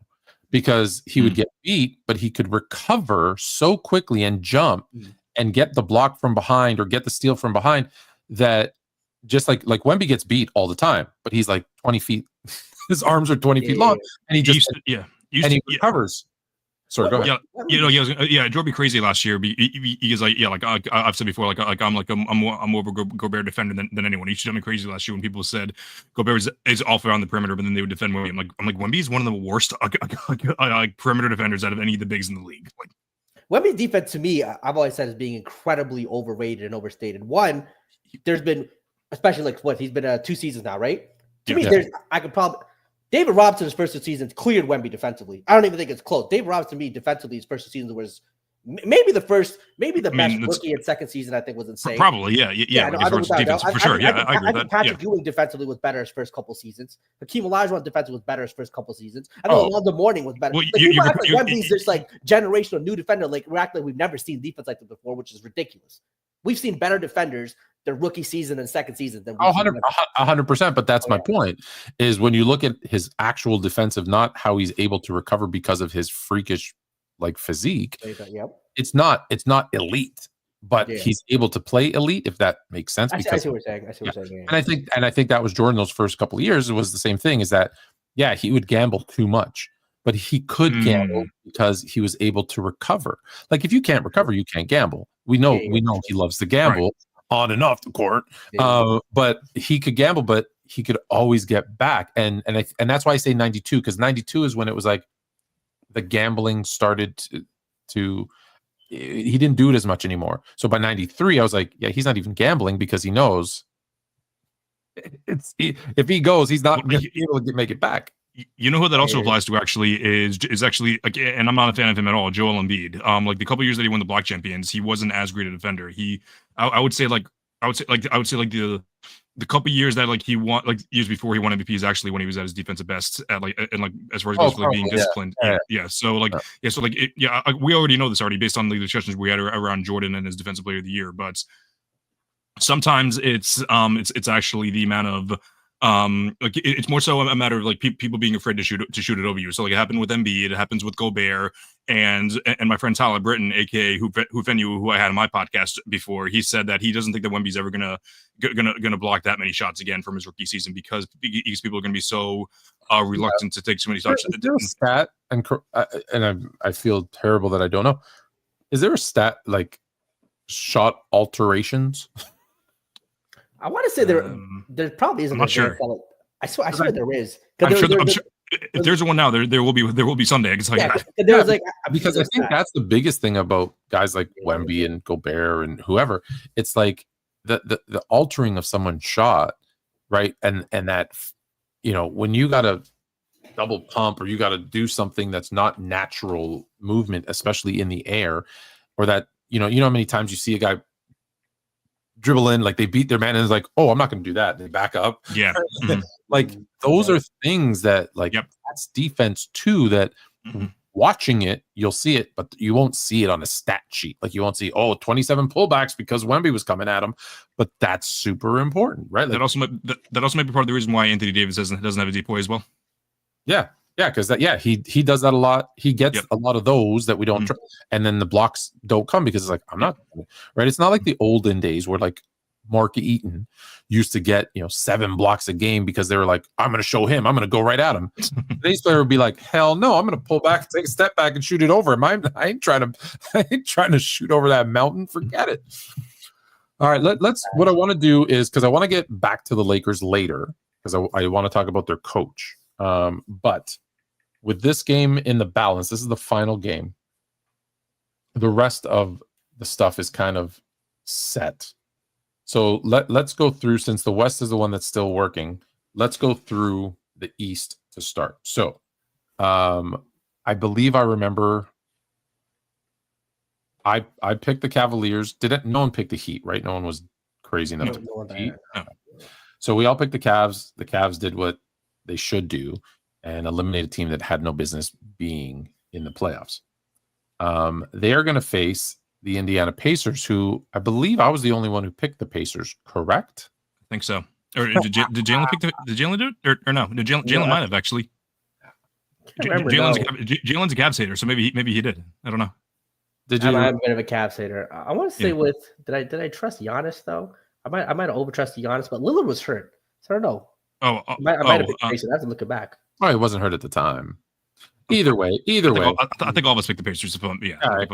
because he would get beat, but he could recover so quickly and jump and get the block from behind or get the steal from behind, that just like Wemby gets beat all the time, but he's like 20 feet. His arms are 20 feet long, and he just recovers. Sorry, go ahead. Yeah, it drove me crazy last year because I've said before, I'm more of a Gobert defender than anyone. He drove me crazy last year when people said Gobert is off around the perimeter, but then they would defend Wemby. I'm like Wemby's one of the worst perimeter defenders out of any of the bigs in the league. Like Wemby's defense to me, I've always said is being incredibly overrated and overstated. One, there's been, especially he's been 2 seasons now, right? To me, David Robinson's first 2 seasons cleared Wemby defensively. I don't even think it's close. David Robinson, to me, defensively, his first 2 seasons was maybe the best rookie and second season. I think was insane. Probably, yeah. Defense, for sure. I agree with that. Patrick Ewing defensively was better his first couple seasons. Hakeem Olajuwon defensively was better his first couple seasons. I think Alonzo Mourning was better. Well, Wemby's this generational new defender. We're acting like we've never seen defense like this before, which is ridiculous. We've seen better defenders their rookie season and second season than 100%. But that's my point, is when you look at his actual defensive, not how he's able to recover because of his freakish physique. It's not elite, but he's able to play elite, if that makes sense. I see what you're saying. And I think that was Jordan those first couple of years. It was the same thing, is that he would gamble too much, but he could gamble because he was able to recover. Like, if you can't recover, you can't gamble. We know he loves to gamble on and off the court. But he could gamble, but he could always get back. And that's why I say 92, because 92 is when it was like the gambling started to he didn't do it as much anymore. So by 93, I was like, he's not even gambling, because he knows if he goes, he's not going to be able to make it back. You know who that also applies to actually is actually, and I'm not a fan of him at all, Joel Embiid. Like the couple years that he won the block champions, he wasn't as great a defender. I would say the couple years that he won, years before he won MVP, is actually when he was at his defensive best at as far as being disciplined. So we already know this already based on the discussions we had around Jordan and his defensive player of the year. But sometimes it's actually the amount of it's more so a matter of people being afraid to shoot it over you. So it happened with Embiid, it happens with Gobert, and my friend Tyler Britton, aka who I had on my podcast before, he said that he doesn't think that Wemby's ever gonna block that many shots again from his rookie season because people are gonna be so reluctant to take so many shots. Is there a stat, and I feel terrible that I don't know. Is there a stat shot alterations? I want to say there probably isn't. I'm not sure. I swear there is. I'm sure. If there's one now, there will be Sunday. I can tell you that. Because I think that's the biggest thing about guys like Wemby and Gobert and whoever. It's like the altering of someone's shot, right? And that, when you got to double pump or you got to do something that's not natural movement, especially in the air, or that how many times you see a guy dribble in, they beat their man and it's like, oh, I'm not going to do that. They back up. Yeah. Those are things that that's defense too, that watching it, you'll see it, but you won't see it on a stat sheet. You won't see, 27 pullbacks because Wemby was coming at him, but that's super important, right? That also might be part of the reason why Anthony Davis doesn't have a decoy as well. Yeah. Yeah, because he does that a lot. He gets a lot of those that we don't, and then the blocks don't come because it's I'm not right. It's not like the olden days where Mark Eaton used to get 7 blocks a game because they were like, I'm going to show him, I'm going to go right at him. Today's player would be like, hell no, I'm going to pull back, take a step back, and shoot it over him. I ain't trying to shoot over that mountain. Forget it. All right, let's. What I want to do is, because I want to get back to the Lakers later, because I want to talk about their coach. But with this game in the balance, this is the final game. The rest of the stuff is kind of set. So let's go through, since the West is the one that's still working, let's go through the East to start. So I believe I remember I picked the Cavaliers. No one picked the Heat, right? No one was crazy enough to pick the Heat. No. So we all picked the Cavs. The Cavs did what they should do and eliminate a team that had no business being in the playoffs. They are going to face the Indiana Pacers, who I believe I was the only one who picked the Pacers, correct? I think so. Or did Jalen pick did Jalen do it? Or no? Jalen might have actually. Jalen's a Cavs hater, so maybe he did. I don't know. I'm a bit of a Cavs hater. I want to say did I trust Giannis though? I might have overtrusted Giannis, but Lillard was hurt, so I don't know. I might have been crazy. I have to look it back. Oh, he wasn't hurt at the time. Either way. I think all of us pick the Pacers. If I'm, yeah. All right.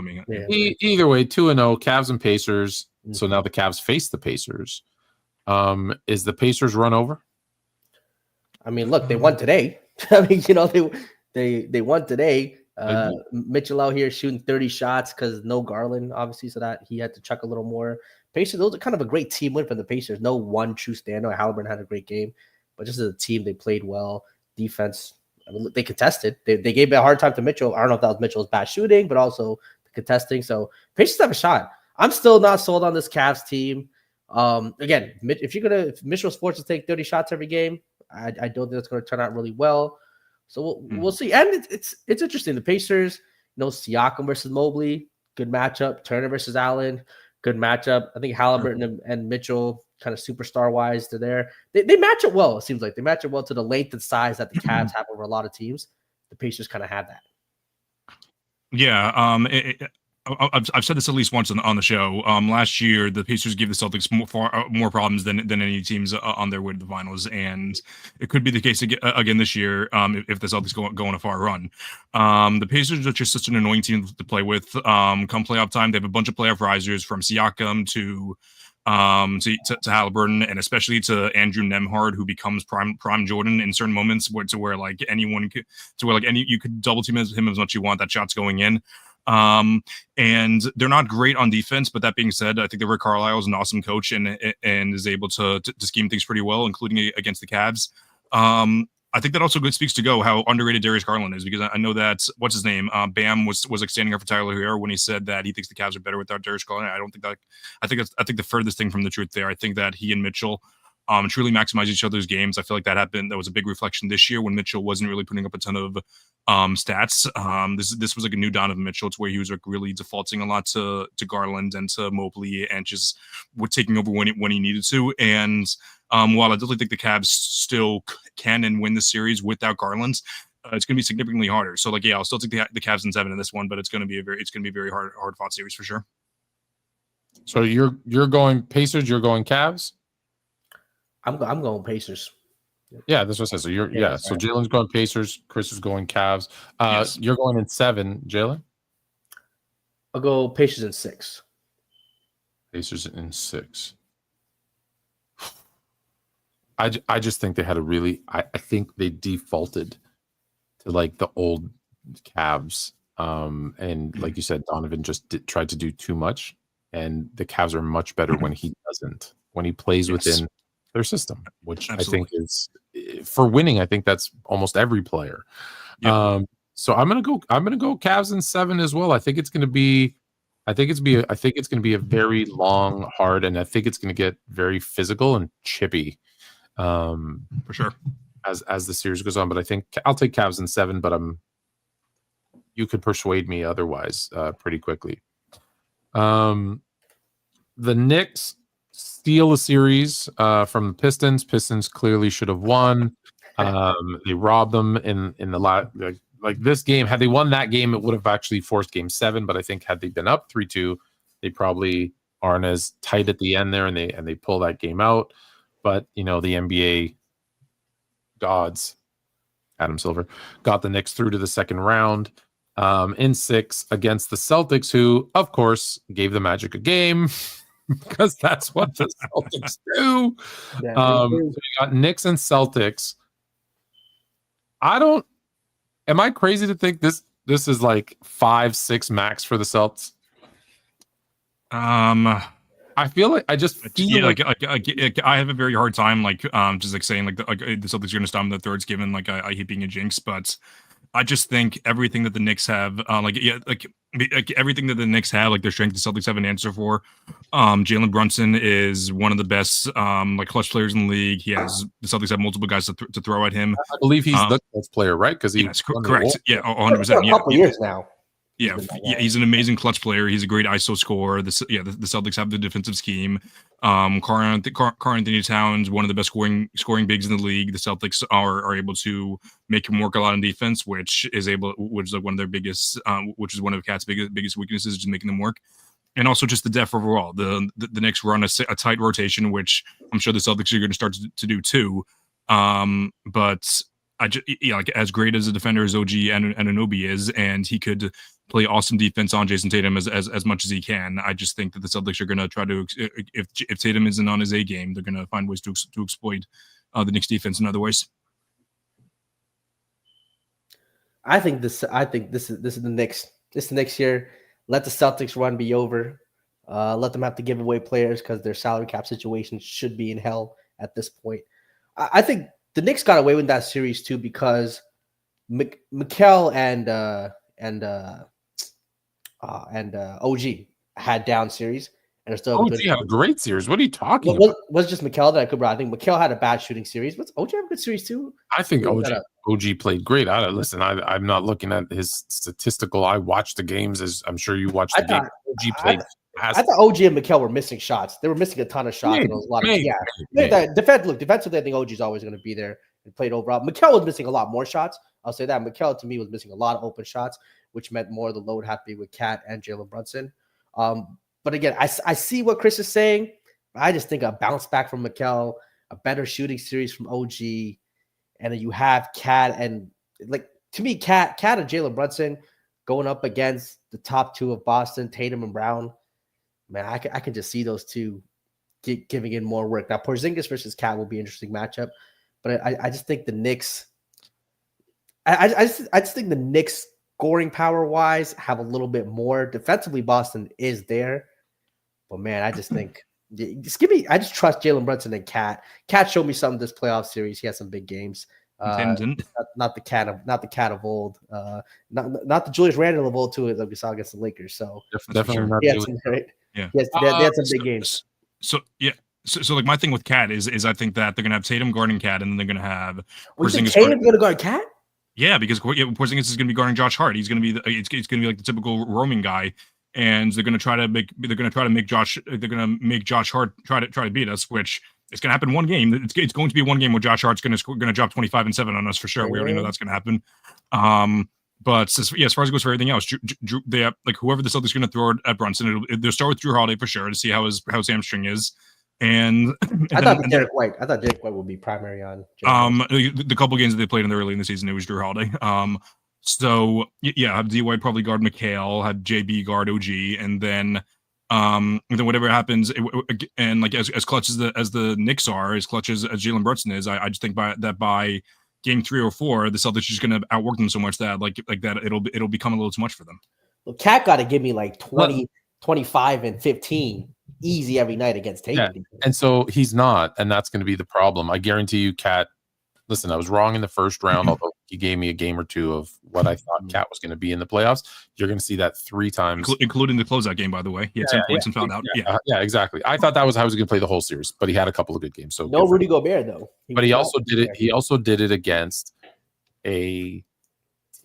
Either way, 2-0, Cavs and Pacers. So now the Cavs face the Pacers. Is the Pacers run over? I mean, look, they won today. I mean, you know, they won today. Mitchell out here shooting 30 shots because no Garland, obviously, so that he had to chuck a little more. Pacers, those are kind of a great team win for the Pacers. No one true standout. Halliburton had a great game, but just as a team, they played well. Defense, I mean, they contested. They gave a hard time to Mitchell. I don't know if that was Mitchell's bad shooting, but also the contesting. So Pacers have a shot. I'm still not sold on this Cavs team. Again, if Mitchell's forced to take 30 shots every game, I don't think that's going to turn out really well. So we'll see. And it's interesting. The Pacers, Siakam versus Mobley, good matchup. Turner versus Allen, good matchup. I think Halliburton and Mitchell, kind of superstar wise, they're there. They match up well. It seems like they match up well to the length and size that the Cavs have over a lot of teams. The Pacers kind of have that. Yeah. I've said this at least once on the show. Last year, the Pacers gave the Celtics more problems than any teams on their way to the finals, and it could be the case again this year if the Celtics go on a far run. The Pacers are just such an annoying team to play with. Come playoff time, they have a bunch of playoff risers from Siakam to Halliburton, and especially to Andrew Nembhard, who becomes prime Jordan in certain moments, where like you could double team him as much as you want. That shot's going in. And they're not great on defense, but that being said, I think that Rick Carlisle is an awesome coach and is able to scheme things pretty well, including against the Cavs. I think that also speaks to how underrated Darius Garland is, because I know that what's his name, Bam was like standing up for Tyler Hero when he said that he thinks the Cavs are better without Darius Garland. I don't think that. I think the furthest thing from the truth there. I think that he and Mitchell truly maximize each other's games. I feel like that was a big reflection this year when Mitchell wasn't really putting up a ton of stats. This was like a new Donovan Mitchell. It's where he was like really defaulting a lot to Garland and to Mobley and just taking over when he needed to. And while I definitely think the Cavs still can and win the series without Garland, it's going to be significantly harder. So like, yeah, I'll still take the Cavs in 7 in this one, but it's going to be a very hard fought series for sure. So you're going Pacers, you're going Cavs. I'm going Pacers. Yeah, that's what I said. So So Jalen's going Pacers, Chris is going Cavs. Yes. You're going in 7, Jalen. I'll go Pacers in 6. Pacers in 6. I just think they had I think they defaulted to like the old Cavs. And like you said, Donovan just tried to do too much, and the Cavs are much better when he doesn't. When he plays within their system, which Absolutely. I think is for winning. I think that's almost every player. Yep. So I'm gonna go Cavs in 7 as well. I think it's gonna be a very long, hard, and I think it's gonna get very physical and chippy. For sure. As the series goes on, but I think I'll take Cavs in 7. But you could persuade me otherwise pretty quickly. The Knicks steal a series from the Pistons. Pistons clearly should have won. They robbed them in the like this game. Had they won that game, it would have actually forced Game 7. But I think had they been up 3-2, they probably aren't as tight at the end there, and they pull that game out. But the NBA gods, Adam Silver, got the Knicks through to the second round in 6 against the Celtics, who of course gave the Magic a game. Because that's what the Celtics do. Yeah, so you got Knicks and Celtics. Am I crazy to think this is like 5-6 max for the Celtics? I feel like I have a very hard time just like saying the Celtics are going to stop in the thirds, given like I hate being a jinx, but I just think everything that the Knicks have, everything that the Knicks have, like their strength, the Celtics have an answer for. Jalen Brunson is one of the best clutch players in the league. The Celtics have multiple guys to throw at him. I believe he's the clutch player, right? Because he's correct. Yeah, 100%. A couple years now. Yeah, he's an amazing clutch player. He's a great ISO scorer. The Celtics have the defensive scheme. Karl-Anthony Towns, one of the best scoring bigs in the league. The Celtics are able to make him work a lot on defense, which is one of their biggest, which is one of Cat's biggest weaknesses, just making them work. And also just the depth overall. The Knicks run a tight rotation, which I'm sure the Celtics are going to start to do too. But like as great as a defender as OG and Anunoby is, and he could play awesome defense on Jayson Tatum as much as he can. I just think that the Celtics are going to try to, if Tatum isn't on his A game, they're going to find ways to exploit the Knicks defense in other ways. I think this is the Knicks. This is the next year. Let the Celtics run be over. Let them have to give away players because their salary cap situation should be in hell at this point. I think the Knicks got away with that series too because Mikal and OG had down series and are still. OG had a great series. What are you talking about? Was just Mikal that I could bring? I think Mikal had a bad shooting series. But OG have a good series too? I think OG played great. I'm not looking at his statistical. I watched the games as I'm sure you watched the game. OG played. I thought OG and Mikal were missing shots. They were missing a ton of shots. And there was a lot of defensively, I think OG is always going to be there and played overall. Mikal was missing a lot more shots. I'll say that. Mikal to me was missing a lot of open shots, which meant more of the load had to be with Cat and Jalen Brunson. But again, I see what Chris is saying. I just think a bounce back from Mikal, a better shooting series from OG, and then you have Cat and like to me, Cat and Jalen Brunson going up against the top two of Boston, Tatum and Brown. Man, I can just see those two giving in more work. Now, Porzingis versus Cat will be an interesting matchup, but I just think the Knicks. I just think the Knicks scoring power wise have a little bit more. Defensively, Boston is there, but man, I just think I just trust Jalen Brunson and Cat. Cat showed me something this playoff series. He had some big games. Not the cat of old. Not the Julius Randle of old too, that we saw against the Lakers. So definitely not. Right? Yeah. Yes, they had some big games. So like my thing with Cat is I think that they're gonna have Tatum guarding Cat, and then they're gonna have Tatum gonna guard Cat. Yeah, because Porzingis is gonna be guarding Josh Hart. He's gonna be it's gonna be like the typical roaming guy, and they're gonna make Josh Hart try to beat us, which it's gonna happen one game. It's going to be one game where Josh Hart's gonna drop 25 and 7 on us for sure. We already know that's gonna happen. But as far as it goes for everything else, they have, like whoever the Celtics are going to throw at Brunson, they'll start with Drew Holiday for sure to see how his hamstring is. And I thought Derek White would be primary on. The couple games that they played in the early in the season, it was Drew Holiday. So yeah, have D White probably guard Mikal, have JB guard OG, and then whatever happens, and like as clutch as the Knicks are, as clutch as Jalen Brunson is, I just think by game 3 or 4, the Celtics are just going to outwork them so much that like that it'll become a little too much for them. Well, Cat got to give me like 20, 25, and 15 easy every night against Tatum. Yeah. And so he's not, and that's going to be the problem. I guarantee you, Cat. Listen, I was wrong in the first round, although he gave me a game or two of what I thought Cat was going to be in the playoffs. You're going to see that 3 times, including the closeout game. By the way, he had 10 points and fouled out. Yeah, exactly. I thought that was how he was going to play the whole series, but he had a couple of good games. So no Rudy Gobert though. But he also did it. He also did it against a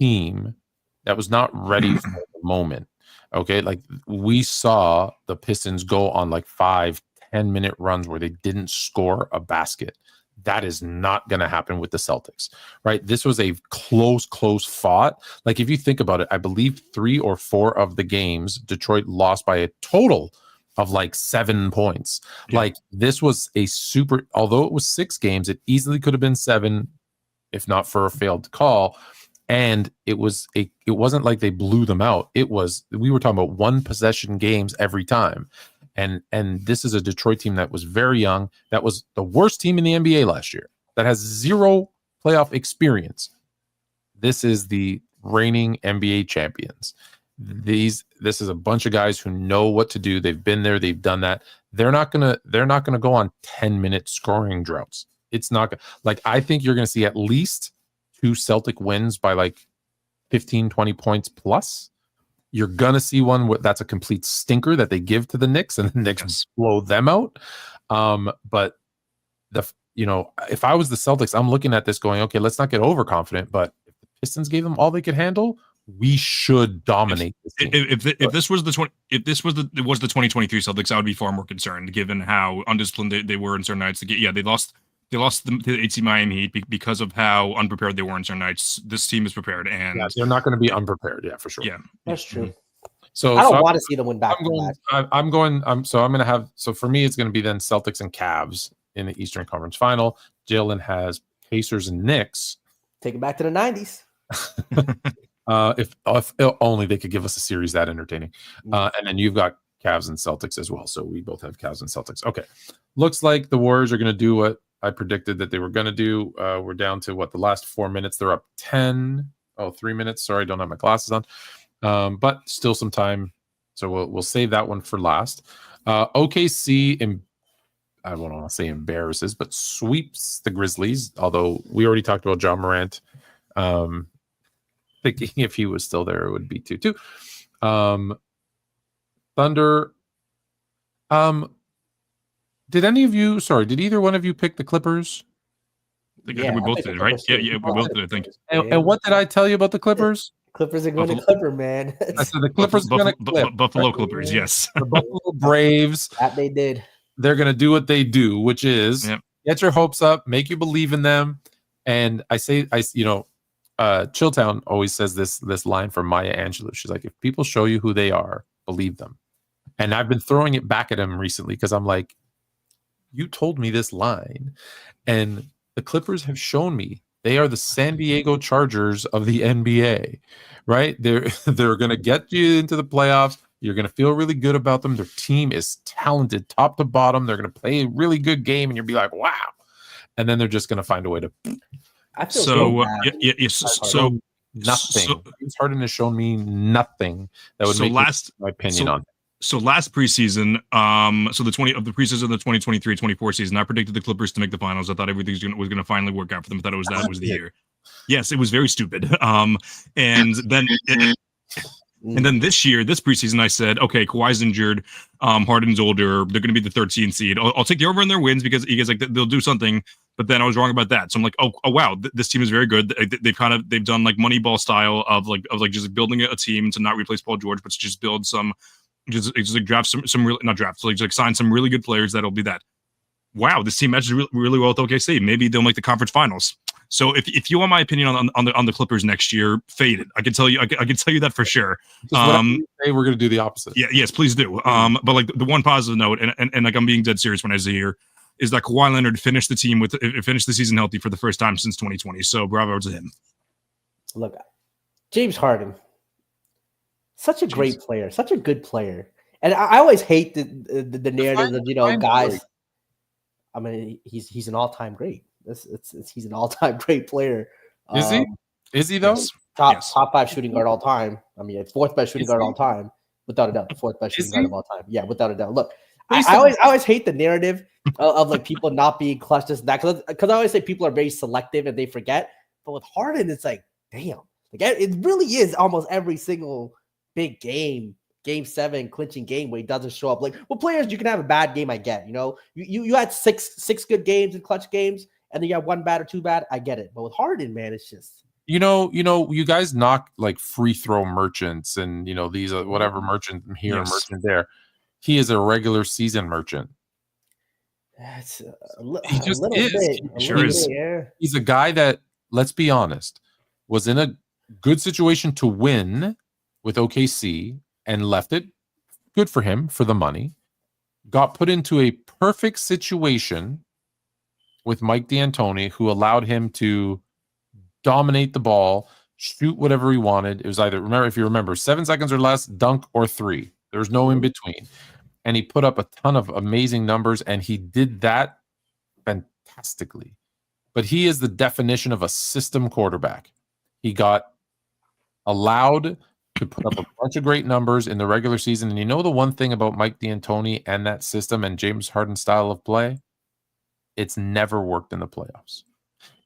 team that was not ready for the moment. Okay, like we saw the Pistons go on like 5-10 minute runs where they didn't score a basket. That is not going to happen with the Celtics, right? This was a close fought. Like if you think about it, I believe 3 or 4 of the games Detroit lost by a total of like 7 points. Yeah. Like this was a although it was 6 games, it easily could have been 7 if not for a failed call. And it wasn't like they blew them out. We were talking about 1 possession games every time. And this is a Detroit team that was very young. That was the worst team in the NBA last year. That has 0 playoff experience. This is the reigning NBA champions. This is a bunch of guys who know what to do. They've been there. They've done that. They're not gonna go on 10-minute scoring droughts. It's not like I think you're gonna see at least 2 Celtic wins by like 15, 20 points plus. You're going to see one that's a complete stinker that they give to the Knicks and the Knicks blow them out. But if I was the Celtics, I'm looking at this going, okay, let's not get overconfident, but if the Pistons gave them all they could handle, we should dominate this team. If this was the 2023 Celtics, I would be far more concerned given how undisciplined they were in certain nights. They lost to the AC Miami Heat because of how unprepared they were in certain nights. This team is prepared, and they're not going to be unprepared. Yeah, for sure. Yeah, that's true. So I don't want to see them win back. I'm going. So I'm going to have. So for me, it's going to be then Celtics and Cavs in the Eastern Conference Final. Jalen has Pacers and Knicks Take it back to the 90s. If only they could give us a series that entertaining. And then you've got Cavs and Celtics as well. So we both have Cavs and Celtics. Okay. Looks like the Warriors are going to do what I predicted that they were going to do. We're down to the last 4 minutes. They're up 10. Oh, 3 minutes. Sorry, I don't have my glasses on. But still some time. So we'll save that one for last. OKC, I don't want to say embarrasses, but sweeps the Grizzlies. Although we already talked about John Morant. Thinking if he was still there, it would be 2-2. Thunder. Did either one of you pick the Clippers? I think we both did, right? Yeah, we both did, I think. And what did I tell you about the Clippers? Clippers are going to Clipper, man. I said the Clippers are going to clip. Buffalo Clippers, yes. The Buffalo Braves. That they did. They're going to do what they do, which is get your hopes up, make you believe in them. And Chilltown always says this line from Maya Angelou. She's like, if people show you who they are, believe them. And I've been throwing it back at him recently because I'm like, you told me this line. And the Clippers have shown me they are the San Diego Chargers of the NBA, right? They're going to get you into the playoffs. You're going to feel really good about them. Their team is talented top to bottom. They're going to play a really good game, and you'll be like, wow. And then they're just going to find a way to. I feel so nothing. James Harden has shown me nothing that would make my opinion on. So last preseason, so the preseason of the 2023-24 season, I predicted the Clippers to make the finals. I thought everything was going to finally work out for them. I thought that was the year. Yes, it was very stupid. And then this year, this preseason, I said, okay, Kawhi's injured, Harden's older, they're going to be the 13th seed. I'll take the over in their wins because they'll do something. But then I was wrong about that. So I'm like, oh wow, this team is very good. They've done like Moneyball style of just building a team to not replace Paul George, but to just build some. Just draft some really not draft, so like sign some really good players that'll be that. Wow, this team matches really well with OKC. Maybe they'll make the conference finals. So if you want my opinion on the Clippers next year, faded. I can tell you that for sure. Say we're going to do the opposite. Yeah, yes, please do. But like the one positive note, and like I'm being dead serious when I say here, is that Kawhi Leonard finished the season healthy for the first time since 2020. So bravo to him. Look, James Harden. Such a great player, such a good player, and I always hate the narrative of guys. I mean, he's an all-time great. He's an all-time great player. Is he? Is he though? Top 5 shooting guard all time. I mean, 4th best shooting guard all time, without a doubt. The 4th best shooting guard of all time. Yeah, without a doubt. Look, I always hate the narrative of like people not being clutch this and that because I always say people are very selective and they forget. But with Harden, it's like, damn, like it really is almost every single big game 7 clinching game where he doesn't show up. Like, well, players, you can have a bad game, I get. You had six good games in clutch games, and then you have 1 bad or 2 bad. I get it, but with Harden, man, it's just you guys knock like free throw merchants and these whatever merchant here, merchant there. He is a regular season merchant. That's he just is. He's a guy that, let's be honest, was in a good situation to win with OKC and left it. Good for him for the money. Got put into a perfect situation with Mike D'Antoni, who allowed him to dominate the ball, shoot whatever he wanted. It was either, if you remember, 7 seconds or less, dunk or 3. There was no in between. And he put up a ton of amazing numbers, and he did that fantastically. But he is the definition of a system quarterback. He got allowed to put up a bunch of great numbers in the regular season. And the one thing about Mike D'Antoni and that system and James Harden's style of play, it's never worked in the playoffs.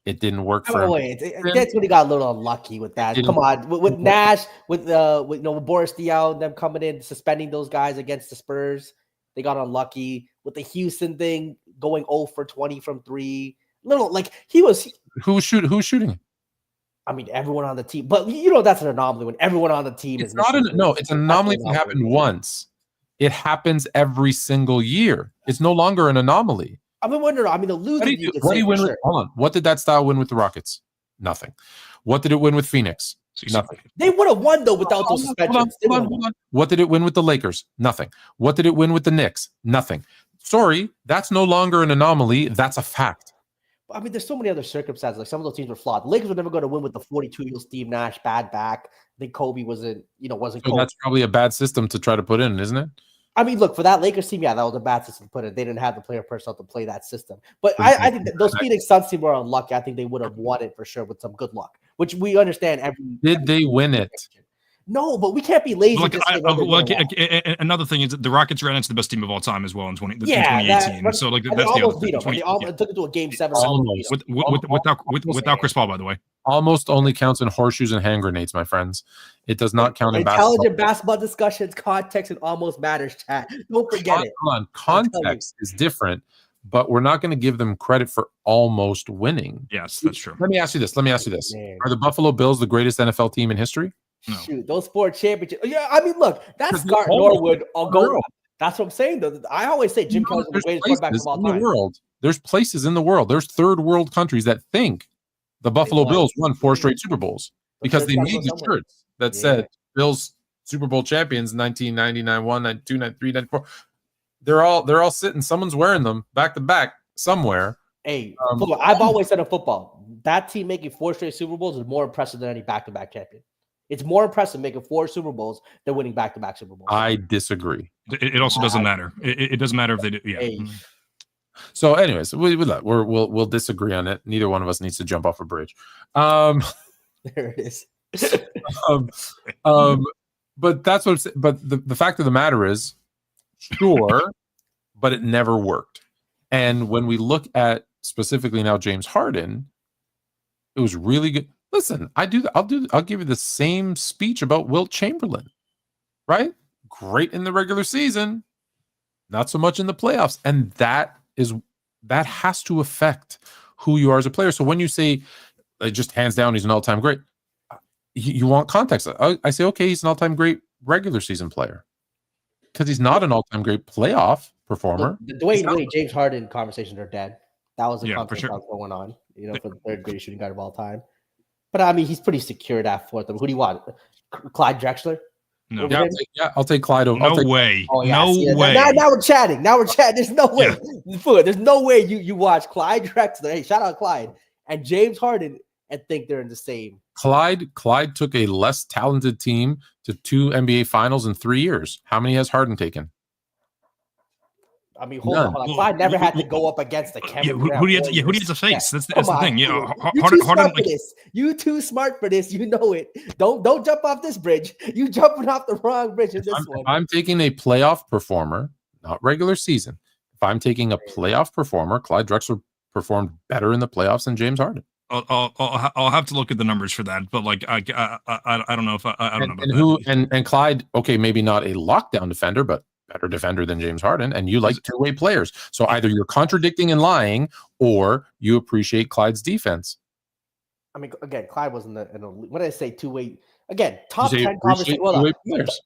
It didn't work for him. That's when he got a little unlucky with that. Come on, with Nash, with Boris Diaw, them coming in, suspending those guys against the Spurs, they got unlucky with the Houston thing, going 0 for 20 from 3. Little like he was. Who's shooting? I mean, everyone on the team, but that's an anomaly when everyone on the team is not it's an anomaly if it happened once. It happens every single year. It's no longer an anomaly. I mean, the losing. What did that style win with the Rockets? Nothing. What did it win with Phoenix? Nothing. They would have won though without those suspensions. Hold on. What did it win with the Lakers? Nothing. What did it win with the Knicks? Nothing. Sorry, that's no longer an anomaly. That's a fact. I mean, there's so many other circumstances. Like some of those teams were flawed. The Lakers were never going to win with the 42-year-old Steve Nash bad back. I think Kobe wasn't So Kobe. that's probably a bad system to try to put in, isn't it? I mean, look, for that Lakers team, yeah, that was a bad system to put in. They didn't have the player personnel to play that system. But I think that those Phoenix Suns team were unlucky. I think they would have won it for sure with some good luck, which we understand. Did they win it? No, but we can't be lazy. Another thing is that the Rockets ran into the best team of all time as well in 2018. So like that's the other thing. They took it to a game 7 without Chris Paul, by the way. Almost only counts in horseshoes and hand grenades, my friends. It does not count in intelligent basketball discussions. Context and almost matters. Chat. Don't forget it. Hold on. Context is different, but we're not going to give them credit for almost winning. Yes, that's true. Let me ask you this. Man. Are the Buffalo Bills the greatest NFL team in history? No. Shoot, those 4 championships. Yeah, I mean, look, that's Scott Norwood. I'll go. That's what I'm saying. Though I always say Jim Kelly's the greatest quarterback of all time. There's places in the world. There's third world countries that think the Buffalo Bills won 4 straight Super Bowls because they made the shirts that said Bills Super Bowl champions 1999, 1, 92, 93, 94. They're all sitting. Someone's wearing them back to back somewhere. Hey, football. I've always said in football, that team making 4 straight Super Bowls is more impressive than any back-to-back champion. It's more impressive making 4 Super Bowls than winning back-to-back Super Bowls. I disagree. It also doesn't matter. It doesn't matter if they do. Yeah. Hey. So, anyways, we'll disagree on it. Neither one of us needs to jump off a bridge. There it is. But that's what I'm saying. But the fact of the matter is, sure, but it never worked. And when we look at specifically now James Harden, it was really good. Listen, I'll give you the same speech about Wilt Chamberlain, right? Great in the regular season, not so much in the playoffs. And that has to affect who you are as a player. So when you say just hands down, he's an all-time great, you want context. I say, okay, he's an all-time great regular season player because he's not an all-time great playoff performer. The Dwayne James Harden conversations are dead. That was the conversation that was going on, for the 3rd greatest shooting guard of all time. But I mean, he's pretty secure at 4th. Who do you want? Clyde Drexler? No. I'll take Clyde over. No way. Oh, yeah, no way. Now we're chatting. There's no way. Yeah. There's no way you watch Clyde Drexler. Hey, shout out Clyde and James Harden and think they're in the same. Clyde took a less talented team to 2 NBA finals in 3 years. How many has Harden taken? I mean, hold on. Clyde never had to go up against the Kevin. Who do you have to face? That's the thing. You too smart for this. You know it. Don't jump off this bridge. You jumping off the wrong bridge in this one. If I'm taking a playoff performer, not regular season. If I'm taking a playoff performer, Clyde Drexler performed better in the playoffs than James Harden. I'll have to look at the numbers for that, but like I don't know if I don't know about that. And Clyde, okay, maybe not a lockdown defender, but better defender than James Harden, and you like two-way players. So either you're contradicting and lying, or you appreciate Clyde's defense. I mean, again, Clyde wasn't when I say two-way, again, top 10 conversation.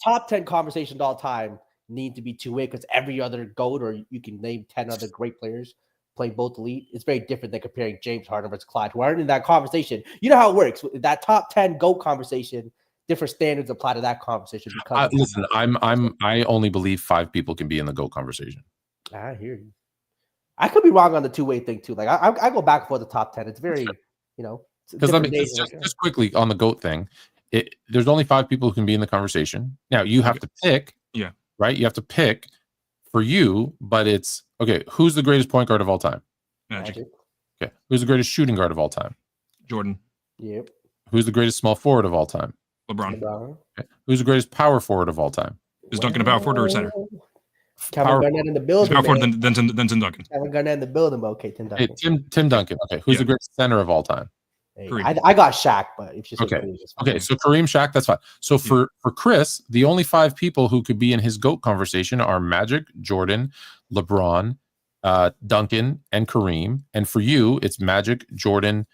Top 10 conversations all time need to be two-way because every other GOAT, or you can name 10 other great players play both elite. It's very different than comparing James Harden versus Clyde, who aren't in that conversation. You know how it works. That top 10 GOAT conversation, different standards apply to that conversation. Because listen, I only believe 5 people can be in the GOAT conversation. I hear you. I could be wrong on the two-way thing too. Like I go back for the top 10. It's very, because I mean, just quickly on the GOAT thing, there's only 5 people who can be in the conversation. Now you have to pick, right? You have to pick for you, but it's okay. Who's the greatest point guard of all time? Magic. Okay. Who's the greatest shooting guard of all time? Jordan. Yep. Who's the greatest small forward of all time? LeBron. Okay. Who's the greatest power forward of all time? Is Duncan a power forward or a center? Kevin Garnett in the building. Power forward than Tim Duncan. Kevin Garnett in the building, but okay, Tim Duncan. Hey, Tim Duncan. Okay. Who's the greatest center of all time? Hey, I got Shaq, but if you okay. Okay, so Kareem, Shaq, that's fine. So for Chris, the only 5 people who could be in his GOAT conversation are Magic, Jordan, LeBron, Duncan, and Kareem. And for you, it's Magic, Jordan,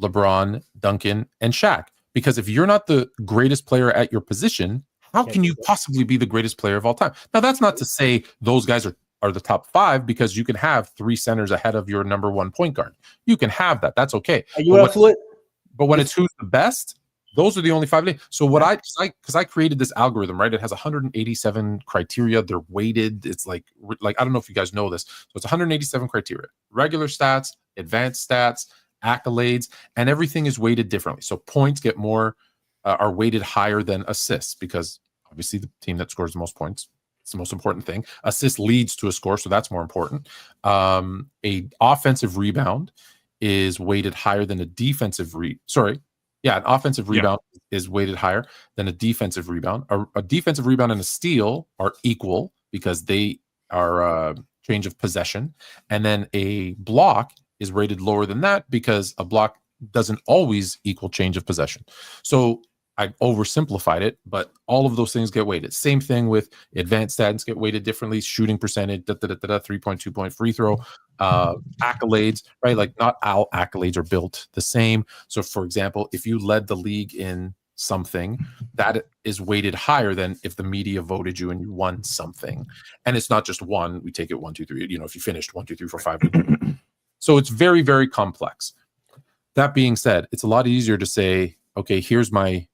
LeBron, Duncan, and Shaq. Because if you're not the greatest player at your position, how can you possibly be the greatest player of all time? Now, that's not to say those guys are the top 5, because you can have 3 centers ahead of your number 1 point guard. You can have that. That's okay. But when it's who's the best, those are the only 5 names. So what because I created this algorithm, right? It has 187 criteria. They're weighted. It's like I don't know if you guys know this. So it's 187 criteria. Regular stats, advanced stats, accolades, and everything is weighted differently. So points get more are weighted higher than assists because obviously the team that scores the most points, it's the most important thing. Assist leads to a score, so that's more important. A offensive rebound is weighted higher than a defensive an offensive rebound is weighted higher than a defensive rebound. A defensive rebound and a steal are equal because they are change of possession, and then a block is rated lower than that because a block doesn't always equal change of possession. So I oversimplified it, but all of those things get weighted. Same thing with advanced stats get weighted differently. Shooting percentage, 3-point, 2-point free throw, accolades, right? Like not all accolades are built the same. So for example, if you led the league in something, that is weighted higher than if the media voted you and you won something. And it's not just one. We take it 1, 2, 3. If you finished 1, 2, 3, 4, 5. So it's very, very complex. That being said, it's a lot easier to say, okay, here's my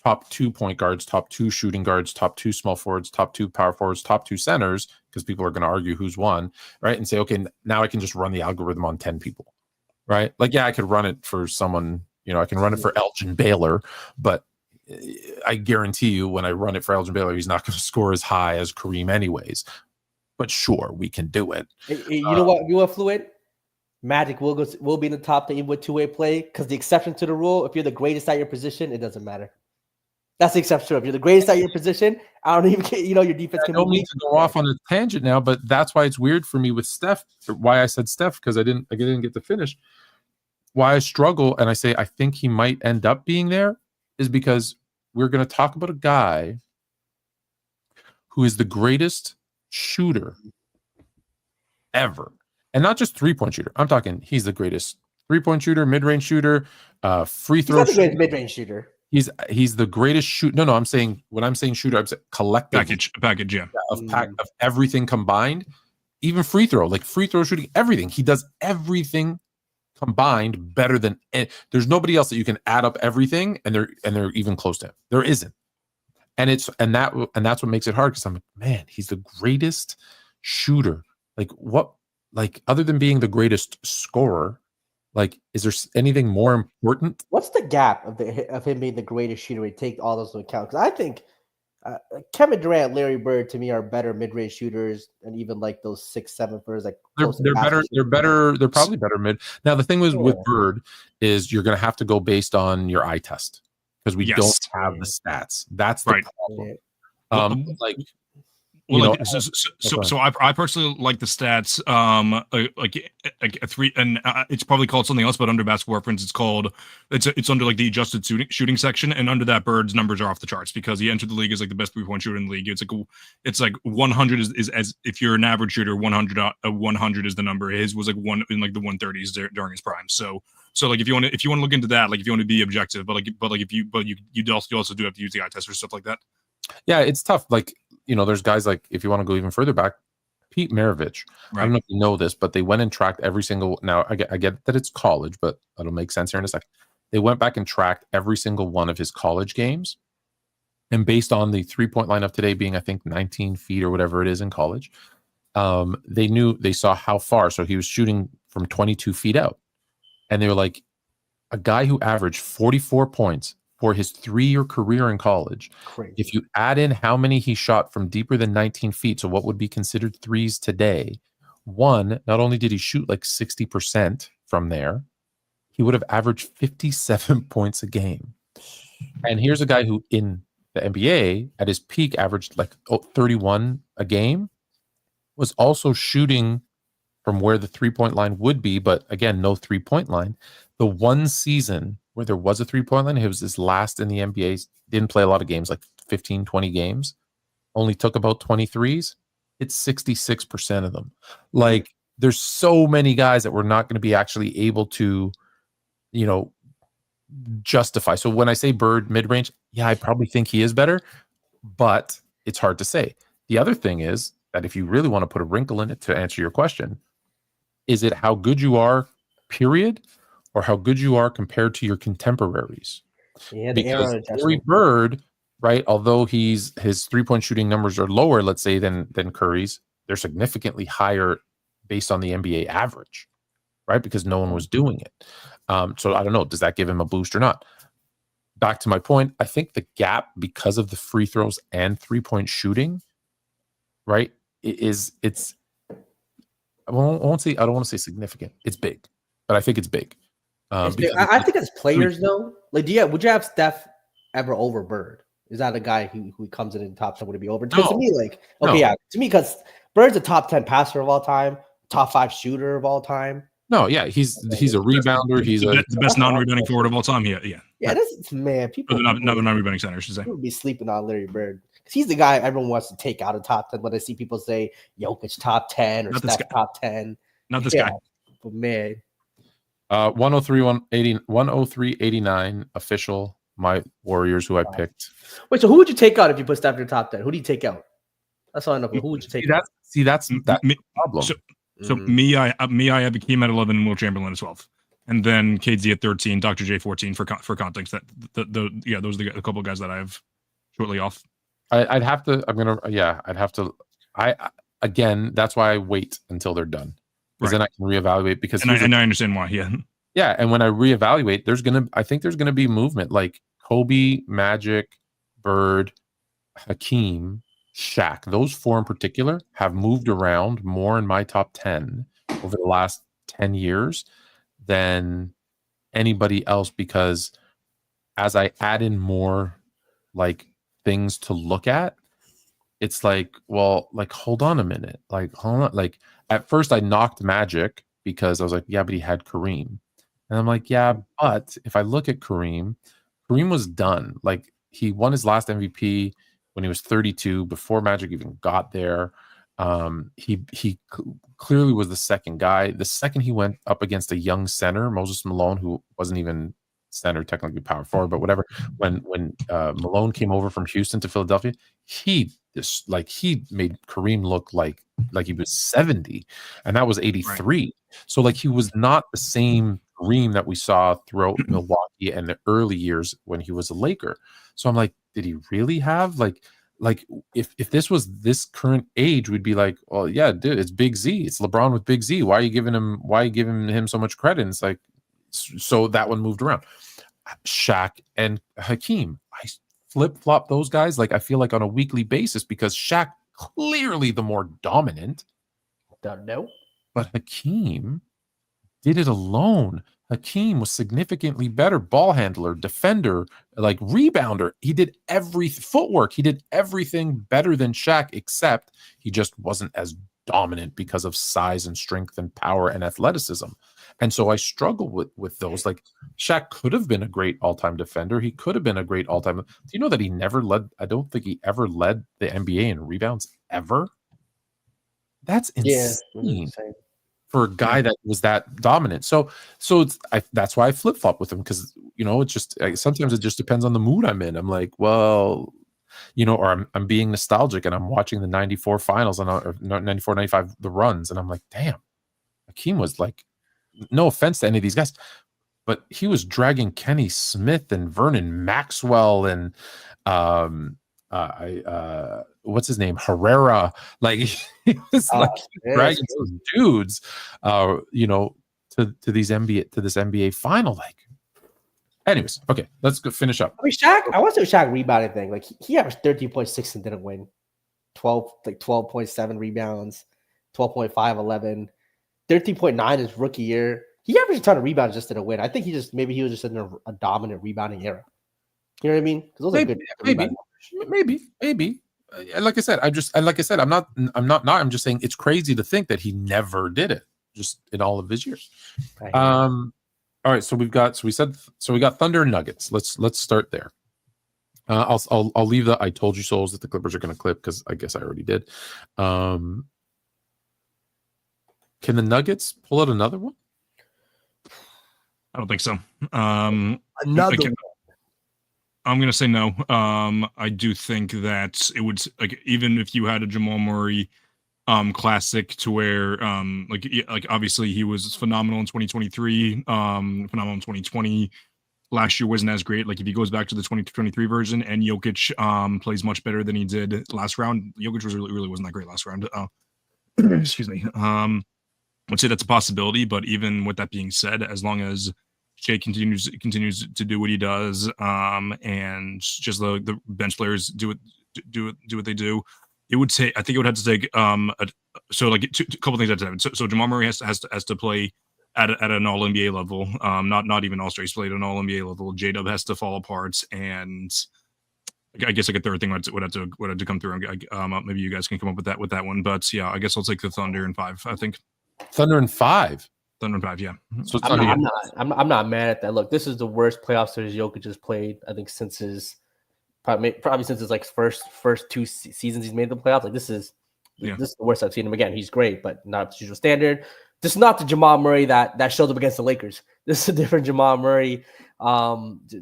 top 2 point guards, top 2 shooting guards, top 2 small forwards, top 2 power forwards, top 2 centers, because people are going to argue who's won, right? And say, okay, now I can just run the algorithm on 10 people, right? Like, yeah, I could run it for someone, I can run it for Elgin Baylor, but I guarantee you when I run it for Elgin Baylor, he's not going to score as high as Kareem anyways. But sure, we can do it. You know what, Fluid? Magic will be in the top even with two-way play because the exception to the rule, if you're the greatest at your position, it doesn't matter. That's the exception. If you're the greatest at your position, I don't even care. Your defense can. I don't mean to go off on a tangent now, but that's why it's weird for me with Steph. Why I said Steph, because I didn't get to finish. Why I struggle and I say I think he might end up being there is because we're going to talk about a guy who is the greatest shooter ever, and not just 3-point shooter. I'm talking he's the greatest 3-point shooter, mid-range shooter, free throw. He's not the greatest mid-range shooter. He's the greatest shoot. No, I'm saying when I'm saying shooter, I'm saying collective package, yeah. Of everything combined, even free throw shooting, everything. He does everything combined better than there's nobody else that you can add up everything and they're even close to him. There isn't. And that's what makes it hard because I'm like, man, he's the greatest shooter. Like what? Like other than being the greatest scorer, like is there anything more important? What's the gap of him being the greatest shooter? We take all those into account because I think Kevin Durant, Larry Bird, to me are better mid-range shooters, and even like those 6'7" footers, like they're better. They're better. They're probably better mid. Now the thing with Bird is you're going to have to go based on your eye test because we don't have the stats. That's the problem. So I personally like the stats. Like a 3, and it's probably called something else, but under Basketball Reference, it's under like the adjusted shooting section, and under that, Bird's numbers are off the charts because he entered the league as like the best 3-point shooter in the league. It's like 100 is as if you're an average shooter, 100 is the number. His was like one in like the 130s during his prime. So like if you want to look into that, like if you want to be objective, but you also do have to use the eye test for stuff like that. Yeah, it's tough. Like, there's guys like, if you want to go even further back, Pete Maravich. Right. I don't know if you know this, but they went and tracked every single. Now, I get that it's college, but that'll make sense here in a second. They went back and tracked every single one of his college games. And based on the 3-point line of today being, I think, 19 feet or whatever it is in college, they saw how far. So he was shooting from 22 feet out. And they were like, a guy who averaged 44 points for his 3-year career in college. Crazy. If you add in how many he shot from deeper than 19 feet, so what would be considered threes today, not only did he shoot like 60% from there, he would have averaged 57 points a game. And here's a guy who in the NBA at his peak averaged like 31 a game, was also shooting from where the 3-point line would be, but again, no 3-point line. The one season where there was a 3-point line, it was his last in the NBA. Didn't play a lot of games, like 15, 20 games. Only took about 23s. It's 66% of them. Like, there's so many guys that we're not going to be actually able to, justify. So when I say Bird mid-range, yeah, I probably think he is better, but it's hard to say. The other thing is that if you really want to put a wrinkle in it to answer your question, is it how good you are, period, or how good you are compared to your contemporaries? Yeah, because Larry Bird, right, although his 3-point shooting numbers are lower, let's say, than Curry's, they're significantly higher based on the NBA average. right? Because no one was doing it. So I don't know. Does that give him a boost or not? Back to my point, I think the gap because of the free throws and 3-point shooting, right, it's I don't want to say significant. It's big, but I think it's big. I think as players though, like, would you have Steph ever over Bird? Is that a guy who comes in the top 10? Would it be over? Because to me, like, okay, yeah, to me, because Bird's a top 10 passer of all time, top 5 shooter of all time. No, yeah, he's a rebounder. He's the best non-rebounding forward of all time. Yeah. That's, man. People non-rebounding center, I should say. People be sleeping on Larry Bird because he's the guy everyone wants to take out of top 10. When I see people say Jokic top 10 or Steph top 10, not this guy. But man, 103-89 official. My Warriors, who I picked. Wait, so who would you take out if you put Steph in your top 10? Who do you take out? That's all I know. Who would you take out? That's the problem. So me, I have Hakeem at 11 and Will Chamberlain at 12, and then KD at 13, Dr. J 14 for context. That those are a couple of guys that I have shortly off. I'd have to. Again, that's why I wait until they're done, because then I can reevaluate. Because I understand why. Yeah, and when I reevaluate, I think there's gonna be movement. Like Kobe, Magic, Bird, Hakeem, Shaq, those 4 in particular have moved around more in my top 10 over the last 10 years than anybody else, because as I add in more like things to look at, it's like, well, like, hold on a minute. Like, hold on. Like, at first I knocked Magic because I was like, yeah, but he had Kareem. And I'm like, yeah, but if I look at Kareem was done. Like, he won his last MVP when he was 32, before Magic even got there. He clearly was the second guy. The second he went up against a young center, Moses Malone, who wasn't even center, technically power forward, but whatever. When Malone came over from Houston to Philadelphia, he made Kareem look like he was 70, and that was 83. Right. So like, he was not the same Kareem that we saw throughout Milwaukee and the early years when he was a Laker. So I'm like, did he really have like if this was this current age, we'd be like, well, yeah, dude, it's Big Z, it's LeBron with Big Z. Why are you giving him so much credit? And it's like, so that one moved around. Shaq and Hakeem, I flip-flop those guys, like, I feel like on a weekly basis, because Shaq clearly the more dominant. Don't know. But Hakeem did it alone. Hakeem was significantly better ball handler, defender, like rebounder. He did footwork. He did everything better than Shaq, except he just wasn't as dominant because of size and strength and power and athleticism. And so I struggle with those. Like, Shaq could have been a great all-time defender. He could have been a great all-time. Do you know that he never led? I don't think he ever led the NBA in rebounds ever. That's insane. For a guy that was that dominant. So that's why I flip-flop with him, because, it's just, sometimes it just depends on the mood I'm in. I'm like, well, or I'm being nostalgic and I'm watching the 94 finals and 94, 95, the runs. And I'm like, damn, Hakeem was like, no offense to any of these guys, but he was dragging Kenny Smith and Vernon Maxwell and what's his name, Herrera. Like, he was dragging those dudes, to this NBA final. Like, anyways, okay, let's go finish up. I mean, Shaq. I want to say Shaq rebounding thing. Like, he averaged 13.6 and didn't win. 12.7 rebounds, 12.5, 11. 13.9 his rookie year. He averaged a ton of rebounds, just didn't win. I think he was just in a dominant rebounding era. You know what I mean? Because those are good. Maybe. Like I said, I'm just saying it's crazy to think that he never did it, just in all of his years. All right, so we got Thunder and Nuggets. Let's start there. I'll leave the I told you souls that the Clippers are going to clip, because I guess I already did. Can the Nuggets pull out another one? I don't think so. Another one. I'm going to say no. I do think that it would, like, even if you had a Jamal Murray classic, to where obviously he was phenomenal in 2023, phenomenal in 2020. Last year wasn't as great. Like, if he goes back to the 2023 version and Jokic plays much better than he did last round, Jokic really wasn't that great last round. Excuse me. would say that's a possibility. But even with that being said, as long as Shea continues to do what he does, and just the bench players do what they do, it would take. I think it would have to take a couple things at a time. So Jamal Murray has to play at an All NBA level, not even All Star. He's played at an All NBA level. J-Dub has to fall apart, and I guess like a third thing would have to come through. Maybe you guys can come up with that one. But yeah, I guess I'll take the Thunder in 5. I think Thunder in 5. Thunder in 5, yeah. So it's I'm not mad at that. Look, this is the worst playoff series Jokic has played. I think since his probably since his like first 2 seasons he's made the playoffs. Like this is the worst I've seen him. Again, he's great, but not the usual standard. This is not the Jamal Murray that showed up against the Lakers. This is a different Jamal Murray.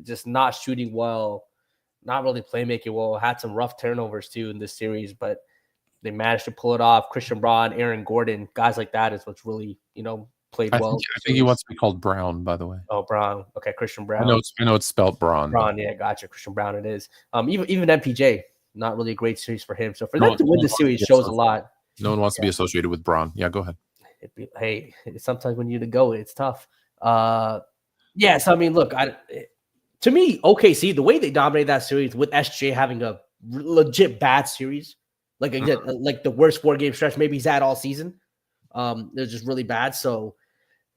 Just not shooting well, not really playmaking well. Had some rough turnovers too in this series, but they managed to pull it off. Christian Braun, Aaron Gordon, guys like that is what's really played well. I think he wants to be called Brown, by the way. Oh, Brown. Okay, Christian Brown. I know it's spelled Braun. Braun, yeah, gotcha. Christian Brown it is. Even MPJ, not really a great series for him. So for them to win the series shows a lot. No one wants to be associated with Braun. Yeah, go ahead. Sometimes when you to go, it's tough. Yeah, so I mean, look, to me, OKC, the way they dominated that series with SJ having a legit bad series, like again, like the worst 4-game stretch maybe he's had all season. They're just really bad. So,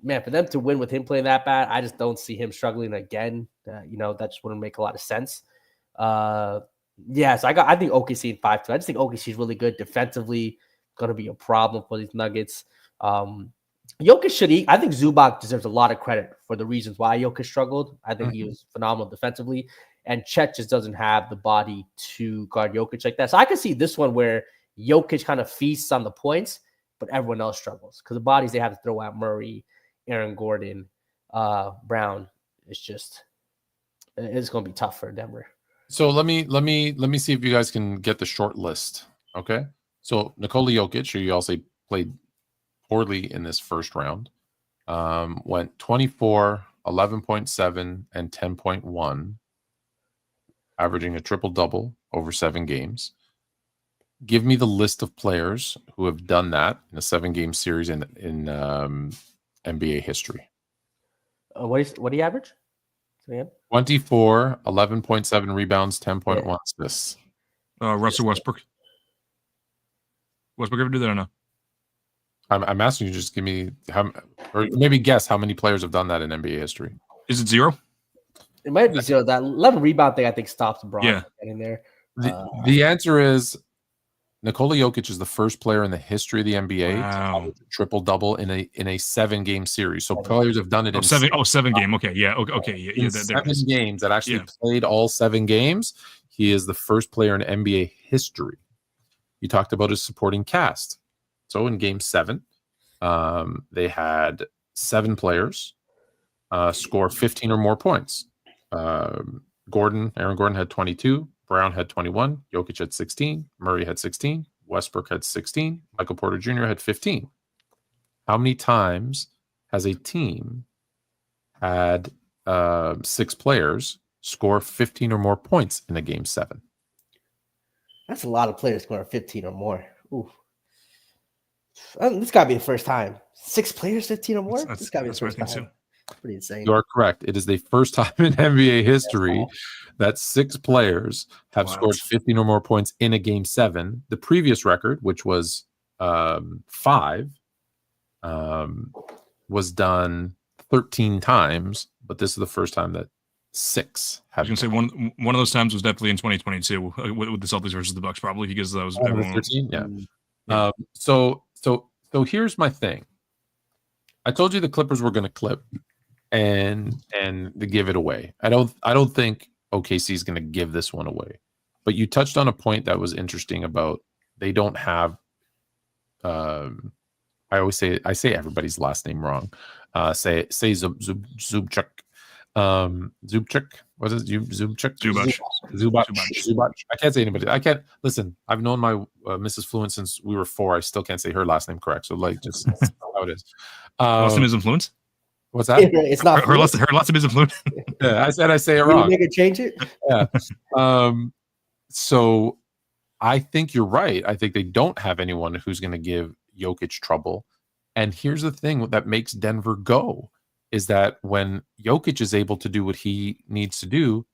man, for them to win with him playing that bad, I just don't see him struggling again. That just wouldn't make a lot of sense. So I think OKC in 5 too. I just think OKC is really good defensively. Going to be a problem for these Nuggets. Jokic should eat. I think Zubac deserves a lot of credit for the reasons why Jokic struggled. I think he was phenomenal defensively, and Chet just doesn't have the body to guard Jokic like that. So I can see this one where Jokic kind of feasts on the points, but everyone else struggles because the bodies they have to throw at Murray, Aaron Gordon, Brown. It's going to be tough for Denver. So let me see if you guys can get the short list. Okay. So Nikola Jokic, who you all say played poorly in this first round, went 24, 11.7, and 10.1, averaging a triple-double over 7 games. Give me the list of players who have done that in a 7-game series in NBA history. What do you average? 24, 11.7 rebounds, 10.1 assists. Russell Westbrook. Westbrook ever do that or no? I'm asking you, just give me or maybe guess how many players have done that in NBA history. Is it 0? It might be 0. That 11 rebound thing I think stops Braun getting there. The answer is Nikola Jokic is the first player in the history of the NBA to have a triple-double in a 7-game series. So players have done it in 7 game. Okay, yeah, okay, yeah. In 7 games that actually played all 7 games. He is the first player in NBA history. You talked about his supporting cast. So in Game 7, they had 7 players score 15 or more points. Aaron Gordon had 22. Brown had 21, Jokic had 16, Murray had 16, Westbrook had 16, Michael Porter Jr. had 15. How many times has a team had 6 players score 15 or more points in a Game 7? That's a lot of players scoring 15 or more. Ooh. This got to be the first time. 6 players, 15 or more? This got to be the first time. Too. Pretty insane. You are correct. It is the first time in NBA history that 6 players have scored 15 or more points in a Game 7. The previous record, which was 5, was done 13 times, but this is the first time that 6 have. I was going to say one of those times was definitely in 2022 with the Celtics versus the Bucks, probably because that was everyone. 13, yeah. So here's my thing. I told you the Clippers were going to clip and to give it away. I don't think OKC is going to give this one away. But you touched on a point that was interesting about they don't have. I say everybody's last name wrong. Say Zubchuk. Zubchuk. What is it? Zubac. I can't say anybody. I can't listen. I've known my Mrs. Fluent since we were 4. I still can't say her last name correct. So just how it is. Last name isn't Fluent. What's that? It's not her last name isn't Fluent. Yeah, I said I say it wrong. You make it change it. Yeah. So I think you're right. I think they don't have anyone who's going to give Jokic trouble. And here's the thing that makes Denver go is that when Jokic is able to do what he needs to do,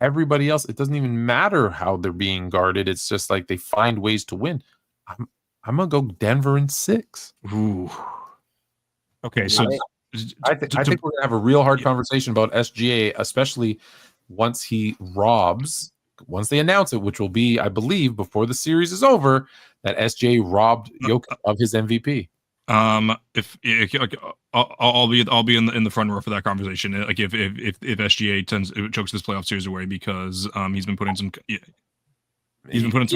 everybody else, it doesn't even matter how they're being guarded. It's just like they find ways to win. I'm gonna go Denver in 6. Ooh. Okay, so I think we're gonna have a real hard conversation about SGA, especially once he robs. Once they announce it, which will be, I believe, before the series is over, that SGA robbed Jokic of his MVP. If I'll be in the front row for that conversation. Like if SGA chokes this playoff series away because he's been putting some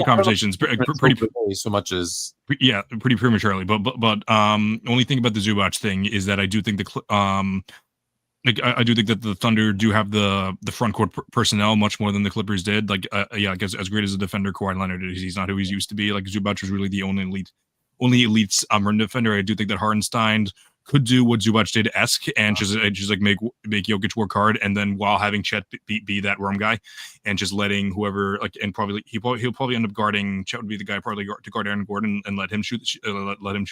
conversations pretty so much as pretty prematurely. But only thing about the Zubac thing is that I do think I do think that the Thunder do have the front court personnel much more than the Clippers did. Like as great as a defender Kawhi Leonard is, he's not who he's used to be. Like Zubac was really the only elite rim defender. I do think that Hartenstein could do what Zubac did and just like make Jokic work hard, and then while having Chet be that rim guy, and just letting whoever and probably he'll probably end up guarding Chet would be the guy probably to guard Aaron Gordon and let him shoot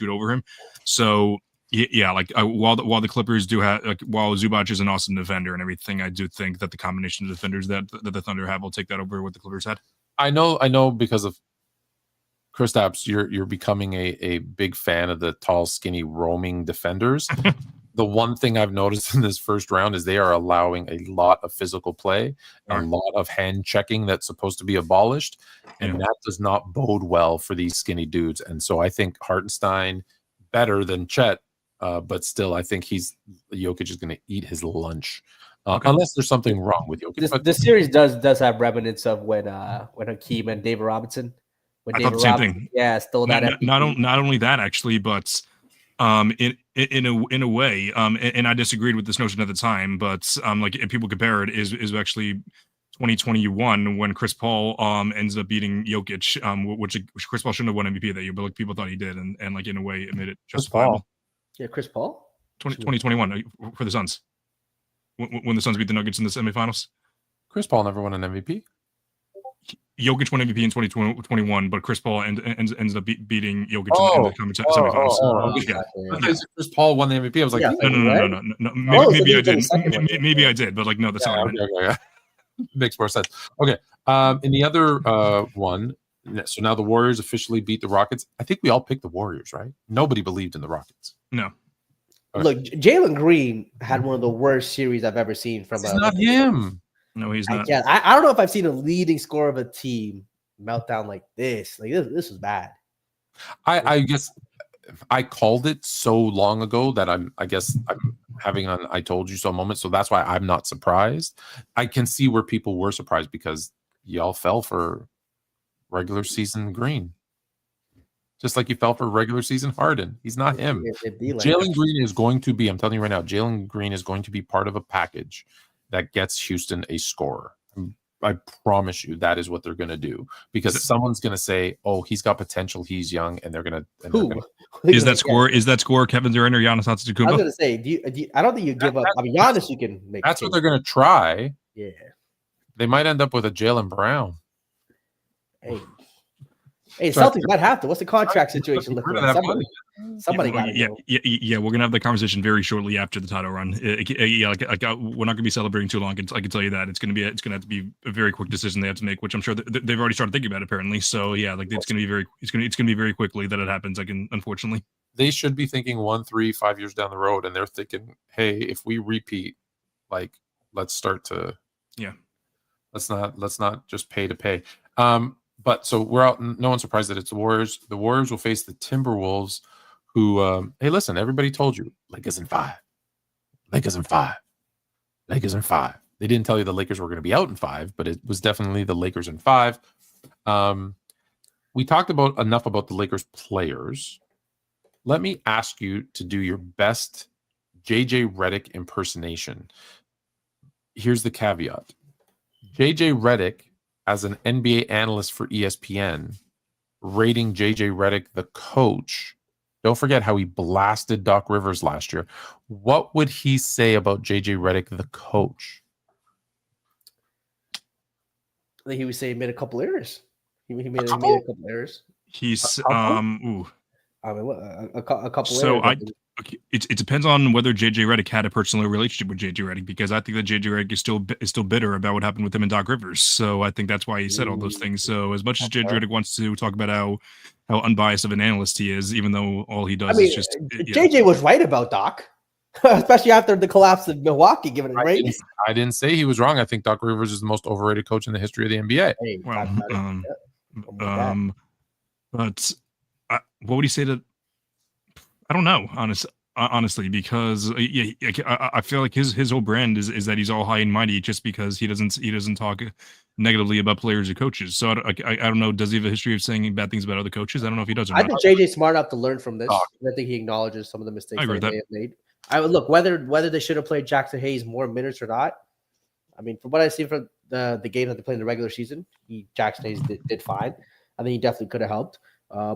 over him. So while the Clippers do have while Zubac is an awesome defender and everything, I do think that the combination of defenders that the Thunder have will take that over what the Clippers had. I know because of Kristaps, you're becoming a big fan of the tall, skinny, roaming defenders. The one thing I've noticed in this first round is they are allowing a lot of physical play, a lot of hand checking that's supposed to be abolished, and that does not bode well for these skinny dudes. And so I think Hartenstein better than Chet, but still I think Jokic is going to eat his lunch. Unless there's something wrong with Jokic. This series does have remnants of when Hakeem and David Robinson. I thought the same thing. Yeah, stole that. Not only that actually, but in a way, and I disagreed with this notion at the time, but if people compare it, is actually 2021 when Chris Paul ends up beating Jokic, which Chris Paul shouldn't have won MVP that year, but people thought he did, and in a way it made it justifiable. Yeah, Chris Paul. 2021 for the Suns when the Suns beat the Nuggets in the semifinals. Chris Paul never won an MVP. Jokic won MVP in 2021, but Chris Paul ends up beating Jokic in the semifinals. Chris Paul won the MVP. I was like, no. Maybe I did, but no, that's not. Okay. Makes more sense. Okay. In the other one, so now the Warriors officially beat the Rockets. I think we all picked the Warriors, right? Nobody believed in the Rockets. No. Okay. Look, Jalen Green had one of the worst series I've ever seen from. It's not him. No, he's not. I don't know if I've seen a leading scorer of a team meltdown like this. This is bad. I guess I called it so long ago that I'm having an I told you so moment. So that's why I'm not surprised. I can see where people were surprised because y'all fell for regular season Green. Just like you fell for regular season Harden. He's not him. Jalen Green is going to be, I'm telling you right now, Jalen Green is going to be part of a package that gets Houston a scorer. I promise you that is what they're going to do because someone's going to say, "Oh, he's got potential. He's young," and they're going to. Is that score Kevin Durant or Giannis Antetokounmpo? I was going to say, I don't think you give up. I mean, Giannis, you can make. That's what they're going to try. Yeah, they might end up with a Jaylen Brown. Hey, Celtics might have to. What's the contract situation looking like? Somebody got it. Yeah. We're gonna have the conversation very shortly after the title run. We're not gonna be celebrating too long. I can tell you that it's gonna have to be a very quick decision they have to make, which I'm sure they've already started thinking about apparently. So yeah, it's gonna be very quickly that it happens. Unfortunately, they should be thinking 1, 3, 5 years down the road, and they're thinking, hey, if we repeat, let's start to let's not just pay to pay. But so we're out. No one's surprised that it's the Warriors. The Warriors will face the Timberwolves, who, hey, listen, everybody told you Lakers in 5. Lakers in 5. Lakers in 5. They didn't tell you the Lakers were going to be out in 5, but it was definitely the Lakers in 5. We talked enough about the Lakers players. Let me ask you to do your best JJ Redick impersonation. Here's the caveat. JJ Redick, as an NBA analyst for ESPN, rating JJ Redick the coach. Don't forget how he blasted Doc Rivers last year. What would he say about JJ Redick the coach? I think he would say he made a couple errors. He made a couple errors. He's I mean, a couple. So errors. Okay, it depends on whether JJ Redick had a personal relationship with JJ Redick, because I think that JJ Redick is still bitter about what happened with him and Doc Rivers. So I think that's why he said all those things. So as much as JJ Redick wants to talk about how unbiased of an analyst he is, even though all he does is just JJ was right about Doc, especially after the collapse of Milwaukee. Given it right, I didn't say he was wrong. I think Doc Rivers is the most overrated coach in the history of the NBA. Hey, well, but what would he say to? I don't know, honestly, because I feel like his whole brand is that he's all high and mighty just because he doesn't talk negatively about players or coaches. So I don't know. Does he have a history of saying bad things about other coaches? I don't know if he does or not. I think JJ's smart enough to learn from this. I think he acknowledges some of the mistakes that they have made. I would look whether they should have played Jackson Hayes more minutes or not. I mean, from what I see from the game that they played in the regular season, Jackson Hayes did fine. I think he definitely could have helped.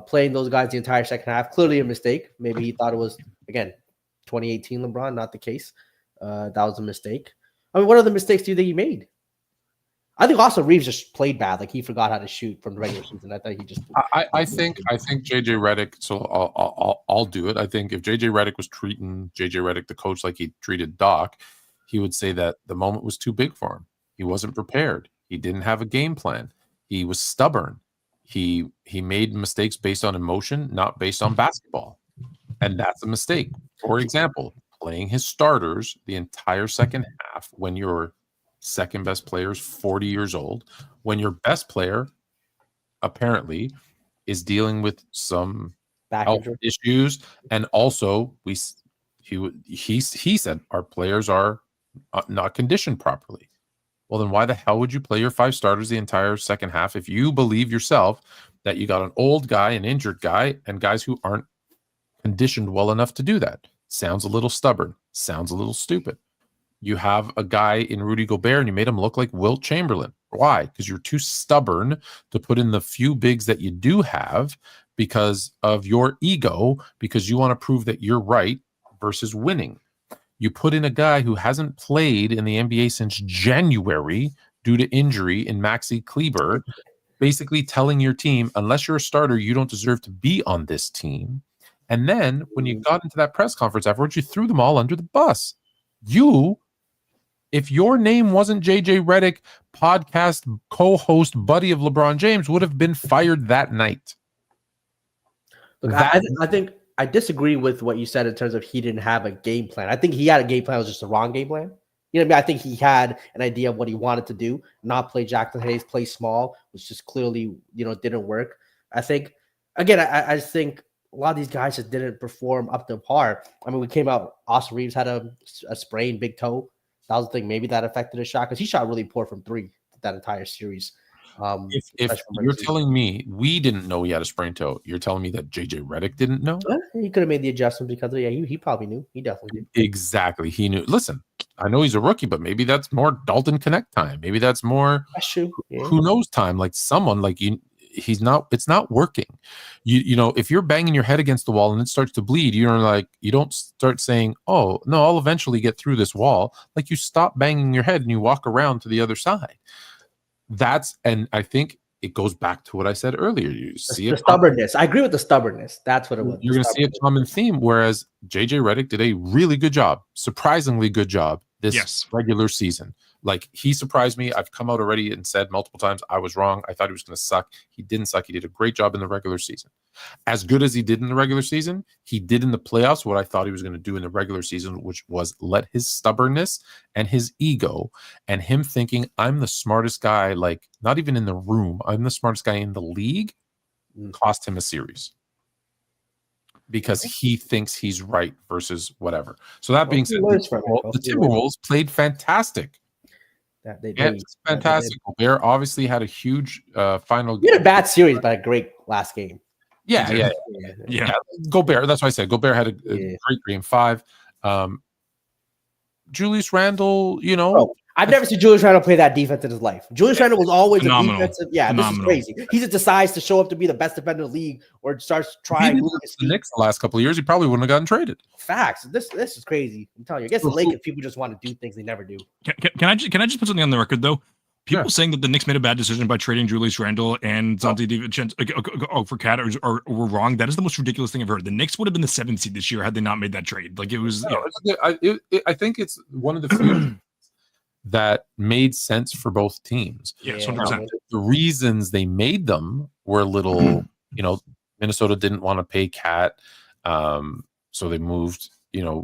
Playing those guys the entire second half, clearly a mistake. Maybe he thought it was, again, 2018 LeBron, not the case. That was a mistake. I mean, what other mistakes do you think he made? I think also Reeves just played bad. Like he forgot how to shoot from the regular season. I thought he just. I think JJ Redick. So I'll do it. I think if JJ Redick was treating JJ Redick, the coach, like he treated Doc, he would say that the moment was too big for him. He wasn't prepared. He didn't have a game plan. He was stubborn. He made mistakes based on emotion, not based on basketball. And that's a mistake. For example, playing his starters the entire second half when your second best player is 40 years old, when your best player apparently is dealing with some health issues. And also he said our players are not conditioned properly. Well, then why the hell would you play your 5 starters the entire second half if you believe yourself that you got an old guy, an injured guy, and guys who aren't conditioned well enough to do that? Sounds a little stubborn. Sounds a little stupid. You have a guy in Rudy Gobert and you made him look like Wilt Chamberlain. Why? Because you're too stubborn to put in the few bigs that you do have because of your ego, because you want to prove that you're right versus winning. You put in a guy who hasn't played in the NBA since January due to injury in Maxi Kleber, basically telling your team, unless you're a starter, you don't deserve to be on this team. And then when you got into that press conference afterwards, you threw them all under the bus. If your name wasn't JJ Redick, podcast co-host buddy of LeBron James, would have been fired that night. Look, I think I disagree with what you said in terms of he didn't have a game plan. I think he had a game plan. It was just the wrong game plan. You know what I mean? I think he had an idea of what he wanted to do, not play Jackson Hayes, play small, which just clearly, didn't work. I think, again, I just think a lot of these guys just didn't perform up to par. I mean, we came out, Austin Reeves had a sprained big toe. That was the thing. Maybe that affected his shot because he shot really poor from 3 that entire series. If you're telling me we didn't know he had a sprained toe, you're telling me that JJ Redick didn't know? He could have made the adjustment because he probably knew. He definitely did. Exactly. He knew. Listen, I know he's a rookie, but maybe that's more Dalton Connect time. Maybe that's more who knows time. Like someone like you, it's not working. If you're banging your head against the wall and it starts to bleed, you don't start saying, oh no, I'll eventually get through this wall. Like you stop banging your head and you walk around to the other side. And I think it goes back to what I said earlier. You see the stubbornness. I agree with the stubbornness. That's what it was. You're going to see a common theme, whereas JJ Redick did a really good job, surprisingly good job this regular season. Like he surprised me. I've come out already and said multiple times I was wrong. I thought he was going to suck. He didn't suck. He did a great job in the regular season. As good as he did in the regular season, he did in the playoffs what I thought he was going to do in the regular season, which was let his stubbornness and his ego and him thinking I'm the smartest guy, like not even in the room, I'm the smartest guy in the league, cost him a series. Because he thinks he's right versus whatever. So that being said, the Timberwolves played fantastic. It's fantastic. Gobert obviously had a huge final. He had a bad series, but a great last game. Yeah. Gobert. That's why I said Gobert had a great game 5. Julius Randle, I've never seen Julius Randle play that defense in his life. Julius Randle was always a defensive. Yeah, this is crazy. He just decides to show up to be the best defender in the league, or starts trying. The Knicks the last couple of years, he probably wouldn't have gotten traded. Facts. This is crazy. I'm telling you. I guess the Lakers people just want to do things they never do. Can I just put something on the record though? People saying that the Knicks made a bad decision by trading Julius Randle and Dante DiVincenzo for Cat were wrong. That is the most ridiculous thing I've heard. The Knicks would have been the 7th seed this year had they not made that trade. Like it was. I think it's one of the few that made sense for both teams. Yes, 100%. The reasons they made them were a little, Minnesota didn't want to pay Cat, so they moved.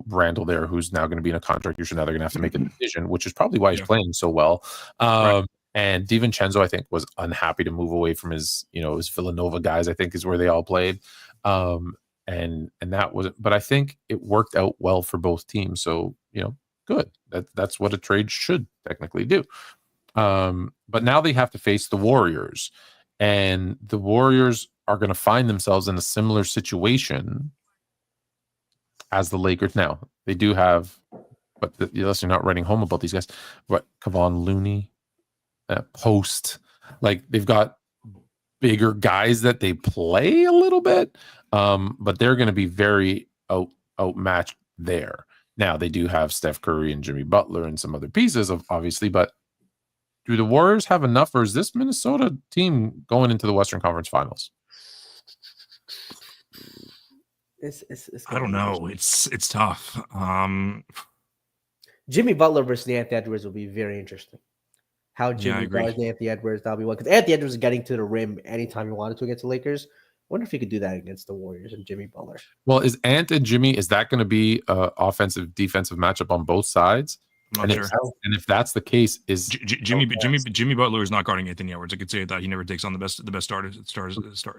Randall there, who's now going to be in a contract year, so now they're going to have to make a decision, which is probably why he's playing so well. And DiVincenzo, I think, was unhappy to move away from his Villanova guys. I think is where they all played, and that was. But I think it worked out well for both teams. So good. That's what a trade should technically do. But now they have to face the Warriors, and the Warriors are going to find themselves in a similar situation as the Lakers. Now they do have, but unless you're not writing home about these guys, but Kevon Looney, Post, like they've got bigger guys that they play a little bit, but they're going to be very outmatched there. Now they do have Steph Curry and Jimmy Butler and some other pieces of obviously, but do the Warriors have enough, or is this Minnesota team going into the Western Conference Finals? I don't know. It's tough. Jimmy Butler versus Anthony Edwards will be very interesting. How Jimmy guards Anthony Edwards, that'll be one. Because Anthony Edwards is getting to the rim anytime he wanted to against the Lakers. I wonder if he could do that against the Warriors and Jimmy Butler. Well, is Ant and Jimmy, is that going to be an offensive defensive matchup on both sides? I'm not sure. If that's the case, is Jimmy Butler is not guarding Anthony Edwards. I could say that he never takes on the best starters.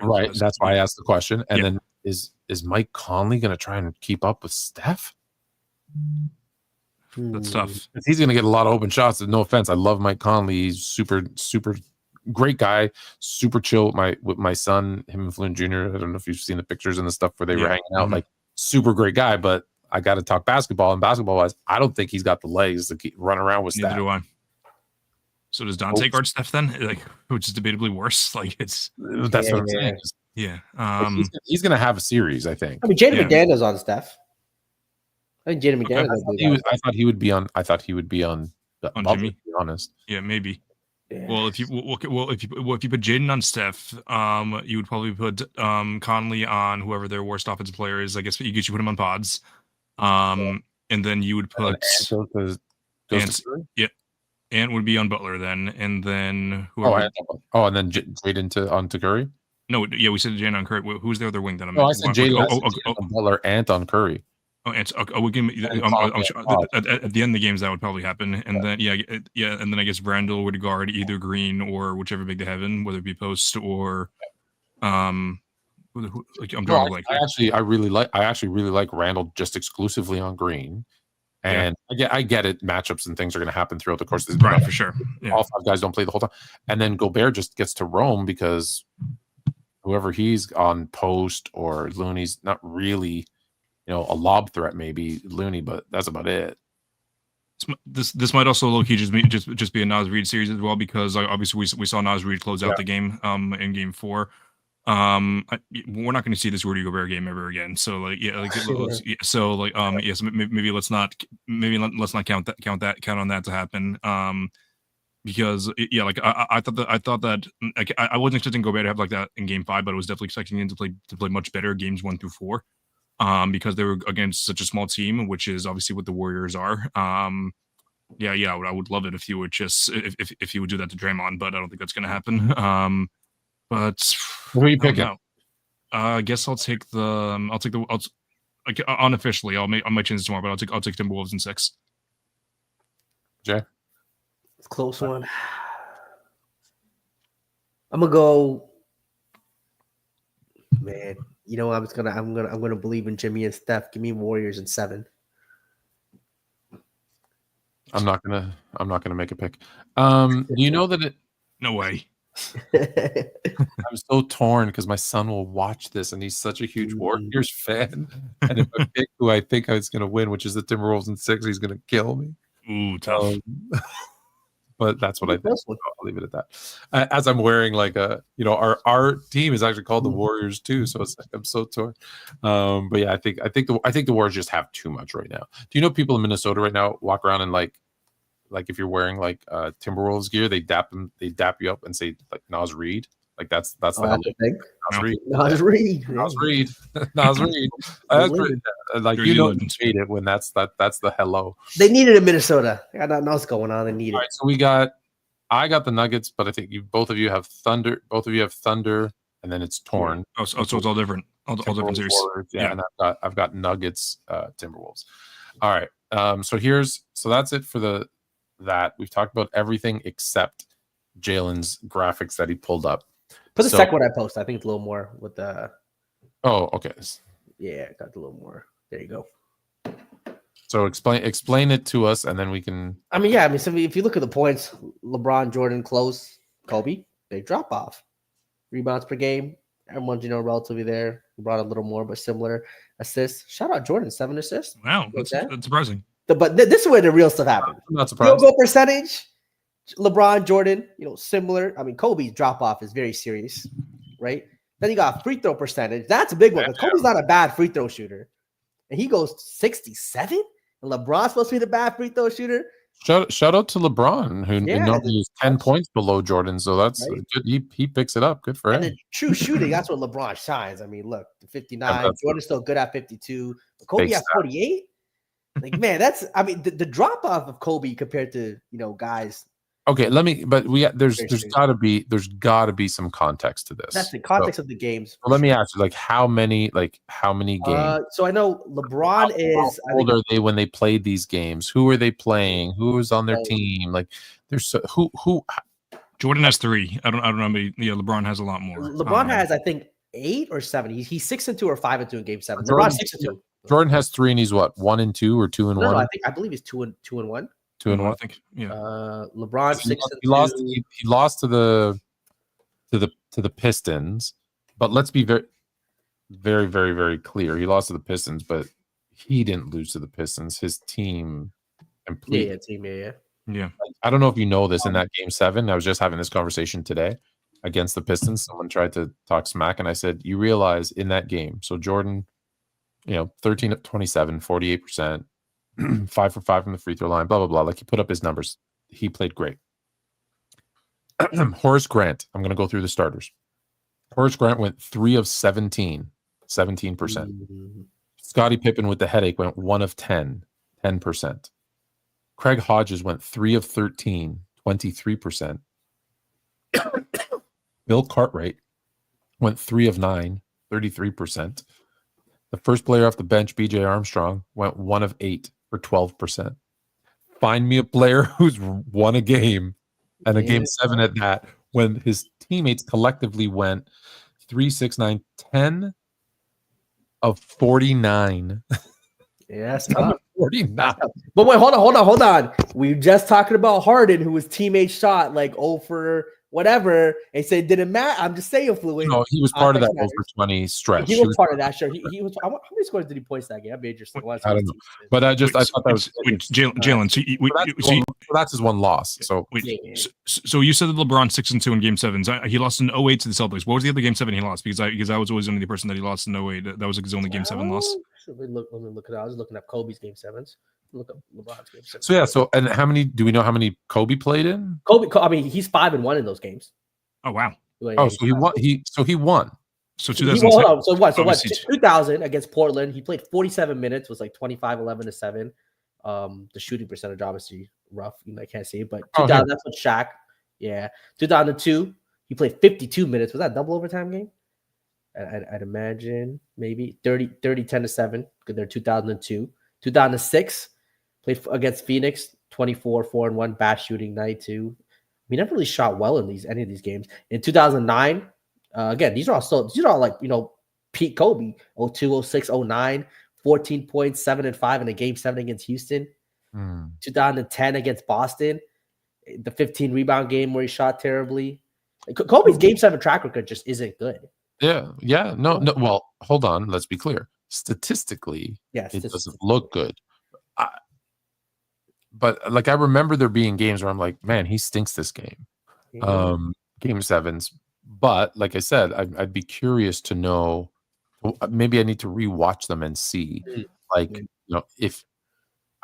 Right. That's why I asked the question. And then is Mike Conley going to try and keep up with Steph? That's tough. He's going to get a lot of open shots. No offense, I love Mike Conley. He's super great guy, super chill with my son, him and Flynn Jr. I don't know if you've seen the pictures and the stuff where they were hanging out. Like super great guy, but I got to talk basketball, and basketball-wise, I don't think he's got the legs to keep run around with Steph. Neither do I. So does Dante guard Steph then? Like, which is debatably worse. Like that's what I'm saying. Yeah. He's going to have a series, I think. I mean, Jaden McDaniels on Steph. I think Jaden McDaniels. I thought he would be on. I thought he would be on Jimmy. To be honest. Yeah, maybe. Yeah. Well, if you put Jaden on Steph, you would probably put Conley on whoever their worst offensive player is. I guess you put him on pods. And then you would put Ant would be on Butler then, and then whoever. And then Jaden on to Curry. No, yeah, we said Jaden on Curry. Who's the other wing that I'm? I said Jaden on Butler, Ant on Curry. At the end of the games that would probably happen, and then and then I guess Randall would guard either Green or whichever big they have in, whether it be post or I'm drawing like I actually really like Randall just exclusively on Green, and I get it. Matchups and things are going to happen throughout the course of the right for sure. Yeah. All 5 guys don't play the whole time, and then Gobert just gets to roam because whoever he's on post or Looney's not really. A lob threat maybe Looney, but that's about it. This might also low-key just be a Naz Reid series as well, because obviously we saw Naz Reid close out the game in game 4. We're not going to see this Rudy Gobert game ever again. So maybe let's not count on that to happen. Because I thought that I wasn't expecting Gobert to have like that in game 5, but I was definitely expecting him to play much better games 1 through 4. Because they were against such a small team, which is obviously what the Warriors are. I would love it if you would just if you would do that to Draymond, but I don't think that's going to happen. But who are you picking? I guess I'll take unofficially. I might change this tomorrow, but I'll take Timberwolves in 6. Jay, it's a close one. I'm gonna go, man. You know, I'm gonna believe in Jimmy and Steph. Give me Warriors in 7. I'm not gonna make a pick. You know that it? No way. I'm so torn because my son will watch this, and he's such a huge Warriors fan. And if I pick who I think is gonna win, which is the Timberwolves in 6, he's gonna kill me. Ooh, tough. But that's what I think. So I'll leave it at that. As I'm wearing our team is actually called the Warriors too, so it's like I'm so torn. But yeah, I think the Warriors just have too much right now. Do you know people in Minnesota right now walk around and like like if you're wearing like Timberwolves gear, they dap you up and say like Nas Reed. Like that's the hello. Nas Reed. Nas Reed. Nas Reed. Nas Reed. Like Jersey you legends. hate it when that's the hello. They need it in Minnesota. I don't know what's going on. They need it. All right, so I got the Nuggets, but I think both of you have Thunder. Both of you have Thunder, and then it's torn. Oh, so it's all different. All different series. Yeah, and I've got Nuggets, Timberwolves. All right. So that's it for that. We've talked about everything except Jalen's graphics that he pulled up. Put the second one I post. I think it's a little more with the. Oh, okay. Yeah, got a little more. There you go. So explain it to us, and then we can. So if you look at the points, LeBron, Jordan, close, Kobe, big drop off. Rebounds per game, everyone's relatively there. LeBron a little more, but similar. Assists. Shout out Jordan, 7 assists. Wow, that's surprising. But this is where the real stuff happens. I'm not surprised. Field goal percentage, LeBron, Jordan, similar. Kobe's drop off is very serious, right? Then you got free throw percentage. That's a big one. Kobe's not a bad free throw shooter, and he goes 67. And LeBron's supposed to be the bad free throw shooter. Shout out to LeBron, who normally is 10 points below Jordan, so that's right? good. He picks it up. Good for him. And the true shooting, that's what LeBron shines. Look, the 59. Jordan's still good at 52. But Kobe at 48. Like, man, that's the drop off of Kobe compared to guys. Okay, there's gotta be some context to this. That's the context of the games. Let me ask you, how many games? So I know LeBron is. How old are they when they played these games? Who are they playing? Who was on their team? Like, there's who. Jordan has 3. I don't know how many. Yeah, LeBron has a lot more. LeBron has, I think, 8 or 7. He's 6-2 or 5-2 in Game 7. LeBron's 6-2. Jordan has 3, and he's what, 1-2 or 2-1? No, I believe he's 2-1. 2-1. I think. Yeah. LeBron 6-2. He lost to the Pistons, but let's be very, very, very, very clear. He lost to the Pistons, but he didn't lose to the Pistons. His team completely. Yeah. I don't know if you know this. In that Game 7, I was just having this conversation today against the Pistons. Someone tried to talk smack, and I said, "You realize in that game, so Jordan, 13 of 27, 48%." 5 for 5 from the free throw line, blah, blah, blah. Like, he put up his numbers. He played great. Horace Grant. I'm going to go through the starters. Horace Grant went 3 of 17, 17%. Mm-hmm. Scottie Pippen with the headache went 1 of 10, 10%. Craig Hodges went 3 of 13, 23%. Bill Cartwright went 3 of 9, 33%. The first player off the bench, BJ Armstrong, went 1 of 8 for 12%. Find me a player who's won a game, and a Game 7 at that, when his teammates collectively went 3, 6, 9, 10 of 49. Yeah, that's tough. 49. But wait, hold on. We were just talking about Harden, who his teammates shot like 0 for whatever, and said it didn't matter. I'm just saying, Fluid. No, he was part of that over 20 stretch. He was part of that. Sure, he was. How many scores did he point that game? That'd be interesting. I don't know, but I thought that was Jalen. So that's his one loss. So so you said that LeBron 6-2 in Game 7s. He lost in 08 to the Celtics. What was the other Game 7 he lost? Because I was always under the person that he lost in 08. That was his only Game 7 loss. Let me look at. I was looking at Kobe's Game 7s. Look up LeBron's Game 7s. So yeah. So and do we know how many Kobe played in? Kobe. He's 5-1 in those games. Oh wow! Oh, so he won. He won. So 2006. So what? 2000 against Portland, he played 47 minutes. Was like 25, 11 to 7. The shooting percentage obviously rough. I can't see it, but 2000. That's what Shaq. Yeah, 2002, he played 52 minutes. Was that a double overtime game? I'd imagine maybe 10 to 7. Because they're 2002. 2006, played against Phoenix, 24, 4-1, bad shooting night too. We never really shot well in any of these games. In 2009, again, these are all like peak Kobe. 02, 06, 09, 14 points, 7 and 5 in a Game 7 against Houston. 2010 against Boston, the 15 rebound game where he shot terribly. Kobe's Game 7 track record just isn't good. Yeah. No. Well, hold on. Let's be clear. Statistically, it doesn't look good. But like, I remember there being games where I'm like, man, he stinks this game. Game 7s. But like I said, I'd be curious to know. Maybe I need to rewatch them and see, if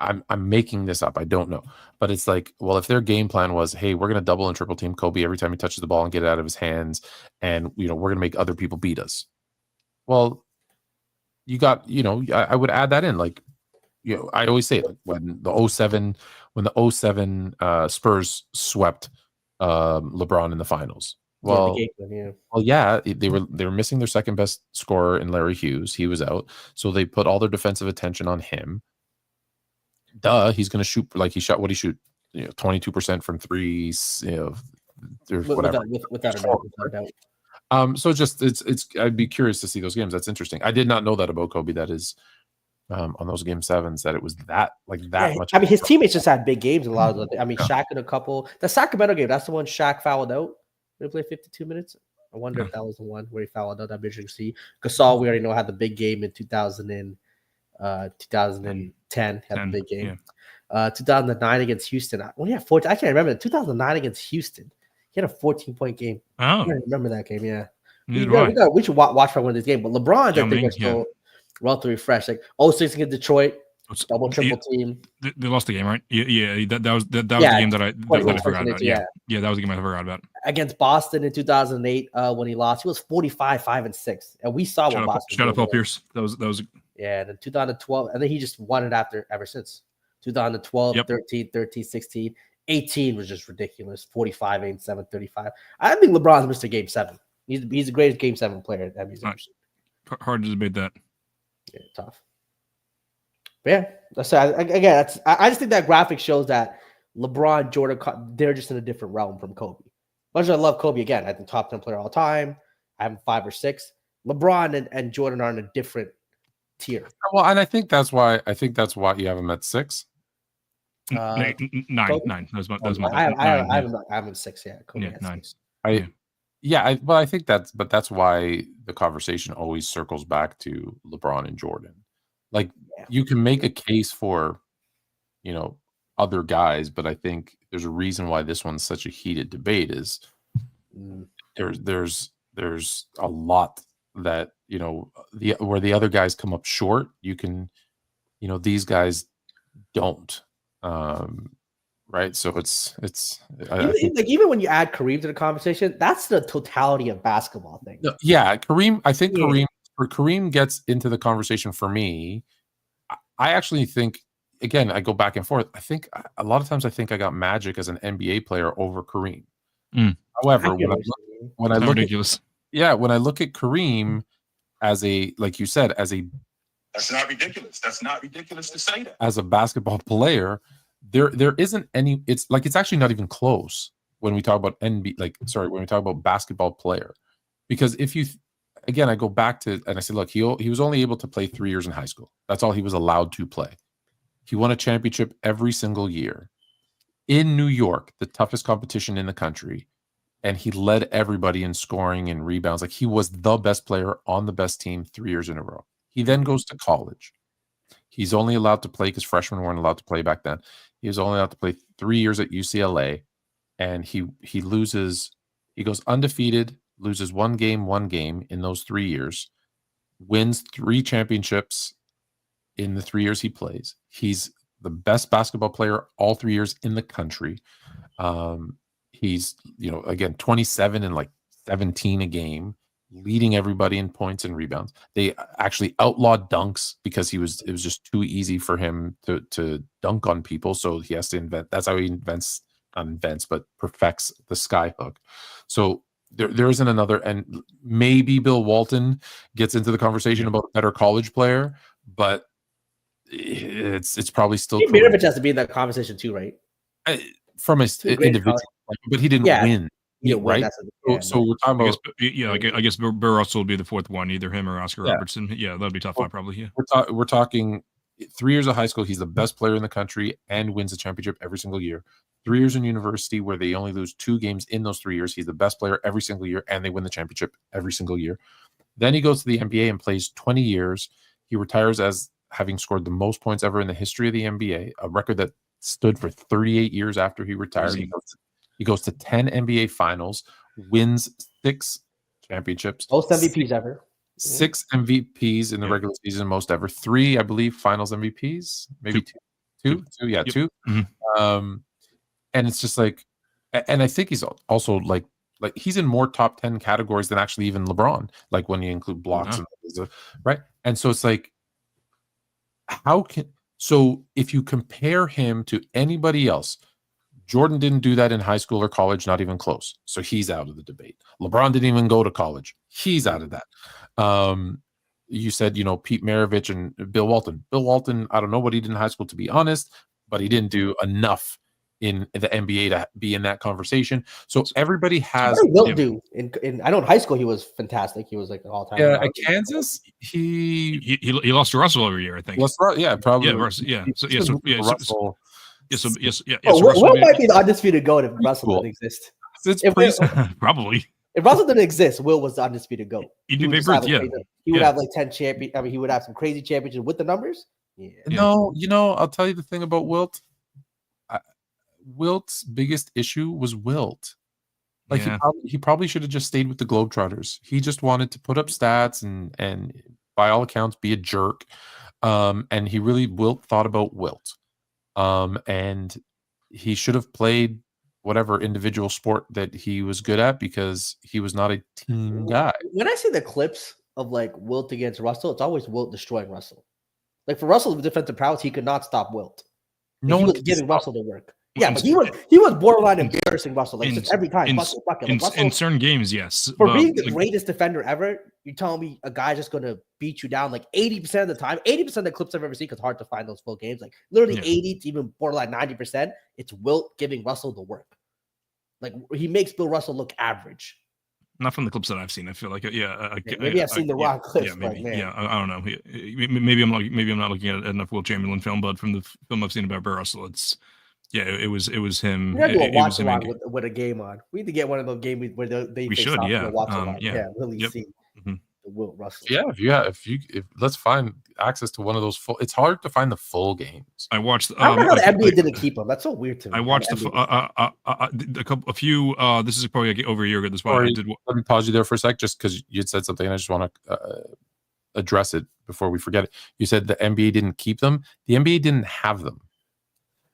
I'm making this up. I don't know. But it's like, well, if their game plan was, hey, we're going to double and triple team Kobe every time he touches the ball and get it out of his hands, and we're going to make other people beat us. Well, you got, I would add that in. Like, I always say, like, when the 07 Spurs swept LeBron in the finals. Well, they were missing their second best scorer in Larry Hughes. He was out, so they put all their defensive attention on him. He's going to shoot like he shot. What he shoot? 22% from threes. Whatever. Without a doubt. So it's. I'd be curious to see those games. That's interesting. I did not know that about Kobe. That is. On those game sevens, that it was that much. I mean, his teammates just had big games. A lot of them. I mean, Shaq in a couple. The Sacramento game, that's the one Shaq fouled out. They played 52 minutes. I wonder if that was the one where he fouled out. That'd be interesting to see. Gasol, we already know, had the big game in 2010. Had the big game. 2009 against Houston. When he had 14, I can't remember. 2009 against Houston, he had a 14-point game. Oh, I can't remember that game. Yeah, we should watch for one of these games. But LeBron, I think, are still relatively fresh. Like 06 against Detroit, double triple team. They lost the game, right? Yeah. That was the game that I forgot about. Yeah, that was the game I forgot about. Against Boston in 2008, when he lost, he was 45, 5 and 6, and we saw what Boston. Shout out Paul Pierce. That was. Yeah, and then 2012, and then he just won it ever since 2012, 13, 16, 18 was just ridiculous. 45, 8, 7, 35. I think LeBron's Mr. Game 7. He's the greatest Game 7 player. Hard to debate that. Yeah, tough. But yeah, I just think that graphic shows that LeBron, Jordan, they're just in a different realm from Kobe. Much as I love Kobe, again, I think top 10 player all time. I have 5 or 6. LeBron and Jordan are in a different tier. Well, and I think that's why you have him at 6. 9. I have him 6. Yeah, Kobe has 9. 6. I think that's why the conversation always circles back to LeBron and Jordan. Like, you can make a case for, other guys, but I think there's a reason why this one's such a heated debate. Is there's a lot that where the other guys come up short. You can, these guys don't. Right, so it's even when you add Kareem to the conversation, that's the totality of basketball thing. Yeah, Kareem. I think Kareem gets into the conversation for me. I actually think, again, I go back and forth. I think a lot of times I got Magic as an NBA player over Kareem. However, when I look ridiculous. When I look at Kareem as a, like you said, that's not ridiculous. That's not ridiculous to say that. As a basketball player. There isn't any. It's actually not even close when we talk about when we talk about basketball player, because again, I go back to and I say, look, he was only able to play 3 years in high school. That's all he was allowed to play. He won a championship every single year in New York, the toughest competition in the country, and he led everybody in scoring and rebounds. Like, he was the best player on the best team 3 years in a row. He then goes to college. He's only allowed to play, because freshmen weren't allowed to play back then. He was only allowed to play 3 years at UCLA, and he loses. He goes undefeated, loses one game in those 3 years, wins 3 championships in the 3 years he plays. He's the best basketball player all 3 years in the country. He's again 27 and 17 a game, leading everybody in points and rebounds. They actually outlawed dunks because it was just too easy for him to dunk on people. So he has to invent. That's how he perfects the sky hook. So there isn't another, and maybe Bill Walton gets into the conversation about a better college player, but it's probably still. Mirovic has to be in that conversation too, right? From his individual, but he didn't win. Yeah, right. So we're talking about. I guess Bill Russell will be the fourth one, either him or Oscar Robertson. Yeah, that'd be top 5 probably. Yeah, we're talking 3 years of high school. He's the best player in the country and wins the championship every single year. 3 years in university, where they only lose 2 games in those 3 years. He's the best player every single year, and they win the championship every single year. Then he goes to the NBA and plays 20 years. He retires as having scored the most points ever in the history of the NBA, a record that stood for 38 years after he retired. He goes to 10 NBA finals, wins 6 championships. Most MVPs ever. 6 MVPs in the regular season, most ever. 3, I believe, finals MVPs, maybe 2. Two. And it's just like, and I think he's also like he's in more top 10 categories than actually even LeBron, like when you include blocks and right. And so it's like, so if you compare him to anybody else, Jordan didn't do that in high school or college, not even close. So he's out of the debate. LeBron didn't even go to college. He's out of that. You said, Pete Maravich and Bill Walton. Bill Walton, I don't know what he did in high school, to be honest, but he didn't do enough in the NBA to be in that conversation. So everybody has. What did Wilt do? I know in high school he was fantastic. He was like an all-time. Yeah, at Kansas, he lost to Russell every year, I think. Yeah, probably. Yeah, Russell. Yes. What might be the undisputed GOAT if Russell didn't exist? Probably. If Russell didn't exist, Will was the undisputed GOAT. He would He would have like 10 champions. I mean, he would have some crazy championships with the numbers. Yeah. No, I'll tell you the thing about Wilt. Wilt's biggest issue was Wilt. Like he probably should have just stayed with the Globetrotters. He just wanted to put up stats and by all accounts be a jerk. And he really Wilt thought about Wilt. And he should have played whatever individual sport that he was good at because he was not a team guy. When I see the clips of like Wilt against Russell, it's always Wilt destroying Russell. Like for Russell's defensive prowess, he could not stop Wilt. No he one was giving Russell the work. Yeah, but he was borderline embarrassing Russell. Like just every time, in certain games, yes. For being the greatest defender ever, you're telling me a guy's just gonna beat you down like 80% of the time. 80% of the clips I've ever seen, because it's hard to find those full games. Like literally 80 to even borderline 90%. It's Wilt giving Russell the work. Like he makes Bill Russell look average. Not from the clips that I've seen. I feel like maybe I've seen the wrong clips. Maybe, I don't know. Maybe I'm not looking at enough Wilt Chamberlain film, but from the film I've seen about Bill Russell, it was him. We got to do a watch along with a game on. We need to get one of those games where they we should, really see the Wilt Russell. Yeah, if let's find access to one of those full. It's hard to find the full games. I watched. I don't know how the NBA didn't keep them. That's so weird to me. I watched a few. This is probably over a year ago. This one. Let me pause you there for a sec, just because you said something, and I just want to address it before we forget it. You said the NBA didn't keep them. The NBA didn't have them.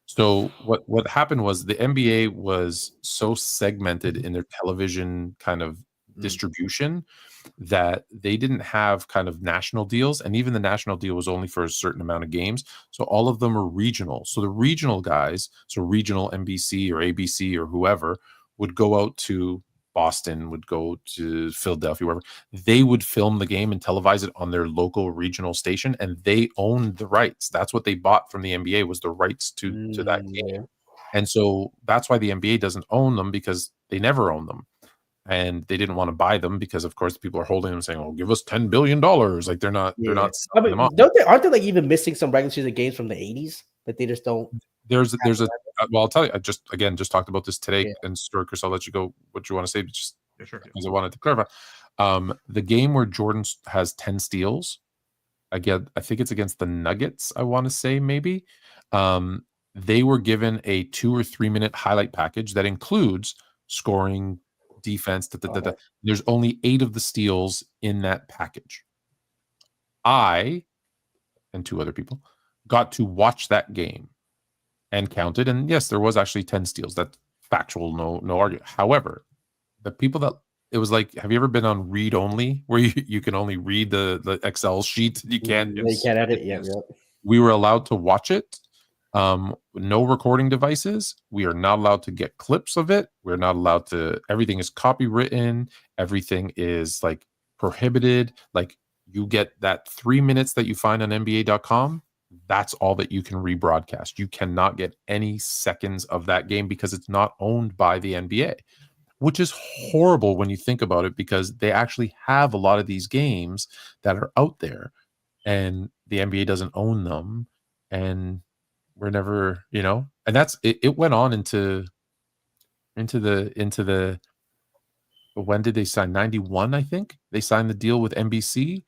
So what happened was the NBA was so segmented in their television kind of distribution that they didn't have kind of national deals, and even the national deal was only for a certain amount of games. So all of them were regional. So the regional guys, so regional NBC or ABC or whoever, would go out to Boston, would go to Philadelphia, wherever. They would film the game and televise it on their local regional station, and they owned the rights. That's what they bought from the NBA, was the rights to that game. And so that's why the NBA doesn't own them, because they never own them. And they didn't want to buy them because, of course, people are holding them saying, "Oh, give us $10 billion." Like they're not them off. Aren't they like even missing some regular season games from the 80s that they just don't? There's a well, I'll tell you. I just talked about this today, and Stuart, Chris, I'll let you go. What you want to say? Just because I wanted to clarify. The game where Jordan has 10 steals, I think it's against the Nuggets. I want to say maybe. They were given a 2 or 3 minute highlight package that includes scoring, defense. There's only 8 of the steals in that package. I and 2 other people got to watch that game and counted, and yes, there was actually 10 steals. That's factual, no argument. However, the people that it was like, have you ever been on read only, where you can only read the Excel sheet? You can't edit. Yeah. We were allowed to watch it. No recording devices. We are not allowed to get clips of it. We're not allowed to. Everything is copywritten. Everything is like prohibited. Like you get that 3 minutes that you find on NBA.com. That's all that you can rebroadcast. You cannot get any seconds of that game because it's not owned by the NBA, which is horrible when you think about it, because they actually have a lot of these games that are out there and the NBA doesn't own them. And we're never, and that's it. It went on into the when did they sign? 91, I think they signed the deal with NBC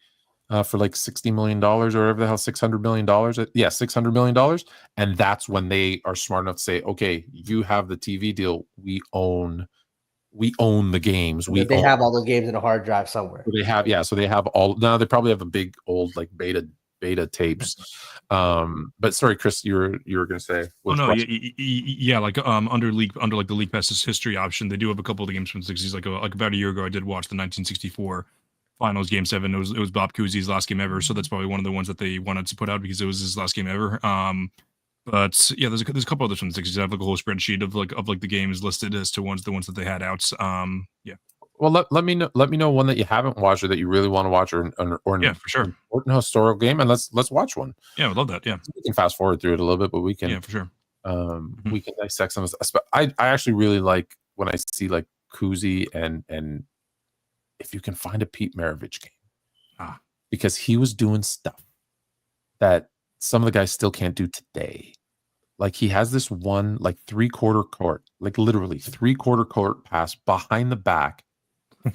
for like $60 million or whatever the hell, $600 million. Yeah, $600 million. And that's when they are smart enough to say, okay, you have the TV deal. We own the games. They have all those games in a hard drive somewhere. So they have all. Now they probably have a big old like beta beta tapes. But sorry, Chris, you were gonna say. Oh no, yeah, like under like the League Pass's history option, they do have a couple of the games from the 60s. Like about a year ago, I did watch the 1964 Finals Game 7. It was Bob Cousy's last game ever, so that's probably one of the ones that they wanted to put out because it was his last game ever. But yeah, there's a couple other ones. I have like a whole spreadsheet of the games listed as to the ones that they had out. Yeah. Well, let me know one that you haven't watched or that you really want to watch, or yeah, for sure, important historical game, and let's watch one. Yeah, I love that. Yeah, we can fast forward through it a little bit, but we can. Yeah, for sure. We can dissect some of this. I actually really like when I see like Kuzi and if you can find a Pete Maravich game, because he was doing stuff that some of the guys still can't do today. Like he has this one like 3/4 court, like literally 3/4 court pass behind the back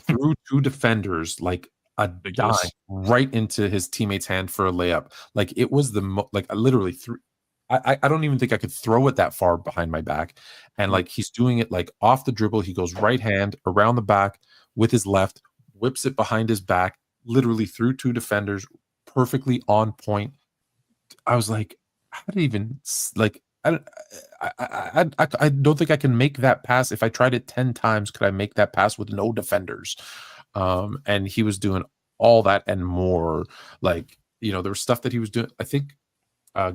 through 2 defenders, like a dime right into his teammate's hand for a layup. Like it was like literally through. I don't even think I could throw it that far behind my back. And like he's doing it like off the dribble. He goes right hand around the back with his left, whips it behind his back, literally through 2 defenders, perfectly on point. I was like, how did he even like? I don't think I can make that pass. If I tried it 10 times, could I make that pass with no defenders? And he was doing all that and more. Like, there was stuff that he was doing. I think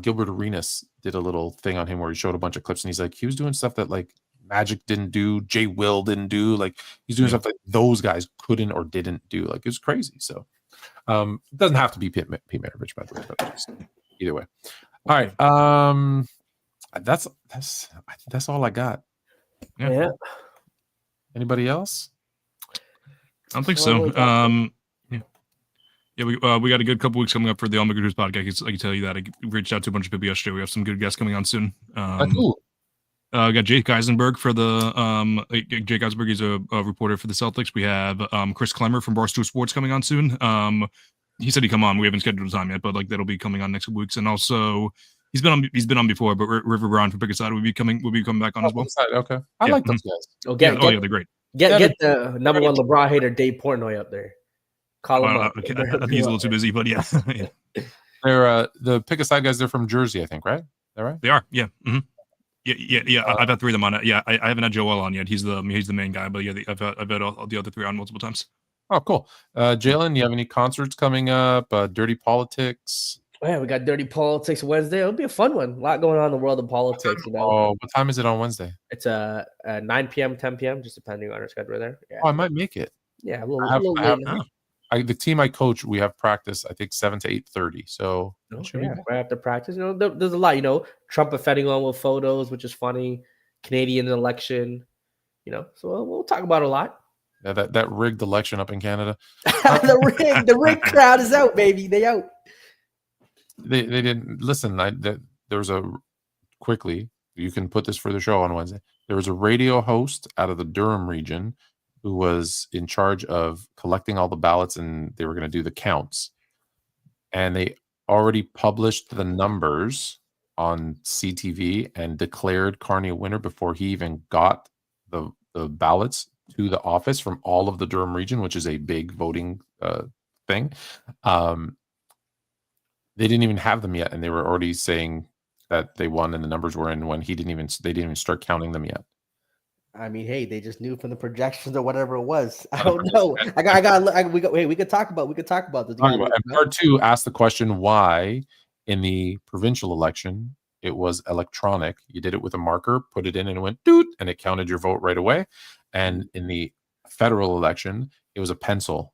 Gilbert Arenas did a little thing on him where he showed a bunch of clips, and he's like, he was doing stuff that like Magic didn't do, Jay Will didn't do. Like he's doing stuff that those guys couldn't or didn't do. Like it was crazy. So it doesn't have to be Pete Maravich, by the way, but either way. All right. That's all I got. Yeah. Anybody else? I don't think so. Yeah, we got a good couple weeks coming up for the All Maker News podcast. I can tell you that. I reached out to a bunch of people yesterday. We have some good guests coming on soon. Cool. We got Jake Eisenberg for the Jake Eisenberg is a reporter for the Celtics. We have Chris Klemmer from Barstool Sports coming on soon. He said he'd come on. We haven't scheduled a time yet, but like that'll be coming on next weeks. And also he's been on before, but River Brown from Pick Aside will be coming back on as well. Okay. I like those guys. Yeah, they're great. Get the number 1 LeBron hater Dave Portnoy up there. Call him up. I think he's a little too busy, but yeah. They're the Pick Aside guys. They're from Jersey, I think, right? They're right. They are. Yeah. Mm-hmm. Yeah. I've had 3 of them on it. Yeah, I haven't had Joel on yet. He's the main guy, but yeah, I've had all the other 3 on multiple times. Oh, cool. Jalen, you have any concerts coming up? Dirty Politics. Oh, yeah, we got Dirty Politics Wednesday. It'll be a fun one. A lot going on in the world of politics. Oh, what time is it on Wednesday? It's 9 p.m., 10 p.m., just depending on our schedule there. Yeah. Oh, I might make it. Yeah, a little the team I coach, we have practice, I think 7 to 8:30. So right after practice, there's a lot, Trump offending on with photos, which is funny. Canadian election, so we'll talk about a lot. Yeah, that rigged election up in Canada. the rigged crowd is out, baby. They out. They didn't listen. There was quickly. You can put this for the show on Wednesday. There was a radio host out of the Durham region who was in charge of collecting all the ballots, and they were going to do the counts. And they already published the numbers on CTV and declared Carney a winner before he even got the ballots to the office from all of the Durham region, which is a big voting thing. They didn't even have them yet, and they were already saying that they won and the numbers were in when they didn't even start counting them yet. I mean, hey, they just knew from the projections or whatever it was. I don't know. We could talk about this. And part 2 asked the question why in the provincial election it was electronic. You did it with a marker, put it in, and it went doot, and it counted your vote right away. And in the federal election, it was a pencil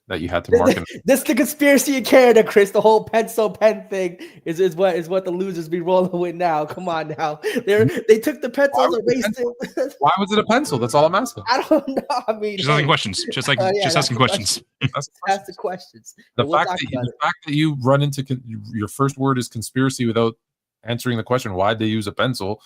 that you had to mark. This the conspiracy in Canada, Chris. The whole pencil pen thing is what the losers be rolling with now. Come on now. They took the pencils and erased it. Why was it a pencil? That's all I'm asking. I don't know. I mean, just asking questions. Just asking questions. Ask the questions. The fact that you run into your first word is conspiracy without answering the question, why'd they use a pencil?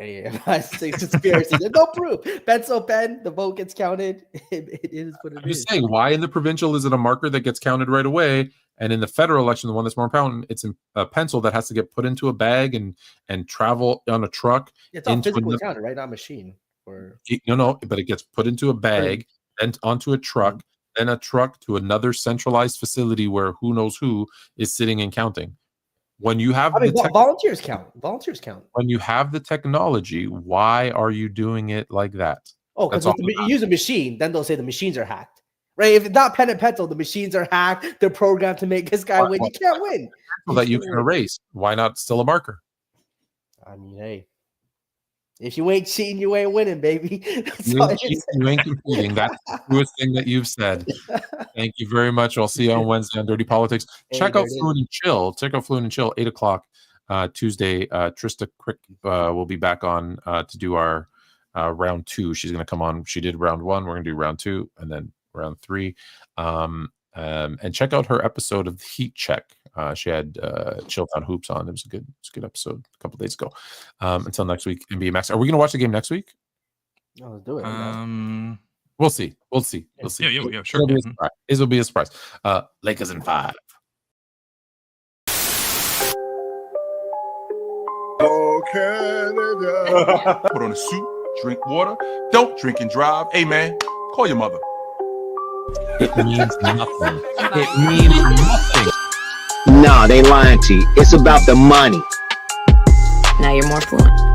Yeah, I say conspiracy. There's no proof. Pencil, pen, the vote gets counted. It is what it is. I'm just saying, why in the provincial is it a marker that gets counted right away, and in the federal election, the one that's more important, it's a pencil that has to get put into a bag and travel on a truck. It's all physically counted, right? Not machine. No, but it gets put into a bag and onto a truck, then a truck to another centralized facility where who knows who is sitting and counting. When you have volunteers count. Volunteers count. When you have the technology, why are you doing it like that? Oh, because you use a machine, then they'll say the machines are hacked. Right? If it's not pen and pencil, the machines are hacked. They're programmed to make this guy win. You can't win. That you can erase. Why not still a marker? I mean, hey. If you ain't cheating, you ain't winning, baby. You ain't competing. That's the truest thing that you've said. Thank you very much. I'll see you on Wednesday on Dirty Politics. Check out Fluent and Chill. Check out Fluent and Chill, 8 o'clock Tuesday. Trista Crick will be back on to do our round 2. She's going to come on. She did round 1. We're going to do round 2 and then round 3. And check out her episode of Heat Check. She had Chilltown Hoops on. It was a good episode a couple days ago. Until next week, NBA Max. Are we going to watch the game next week? No, let's do it. We'll see. Yeah, sure. This will be a surprise. Lakers in 5. Oh, Canada. Put on a suit, drink water, don't drink and drive. Hey, man, call your mother. It means nothing. It means nothing. Nah, they lying to you. It's about the money. Now you're more fluent.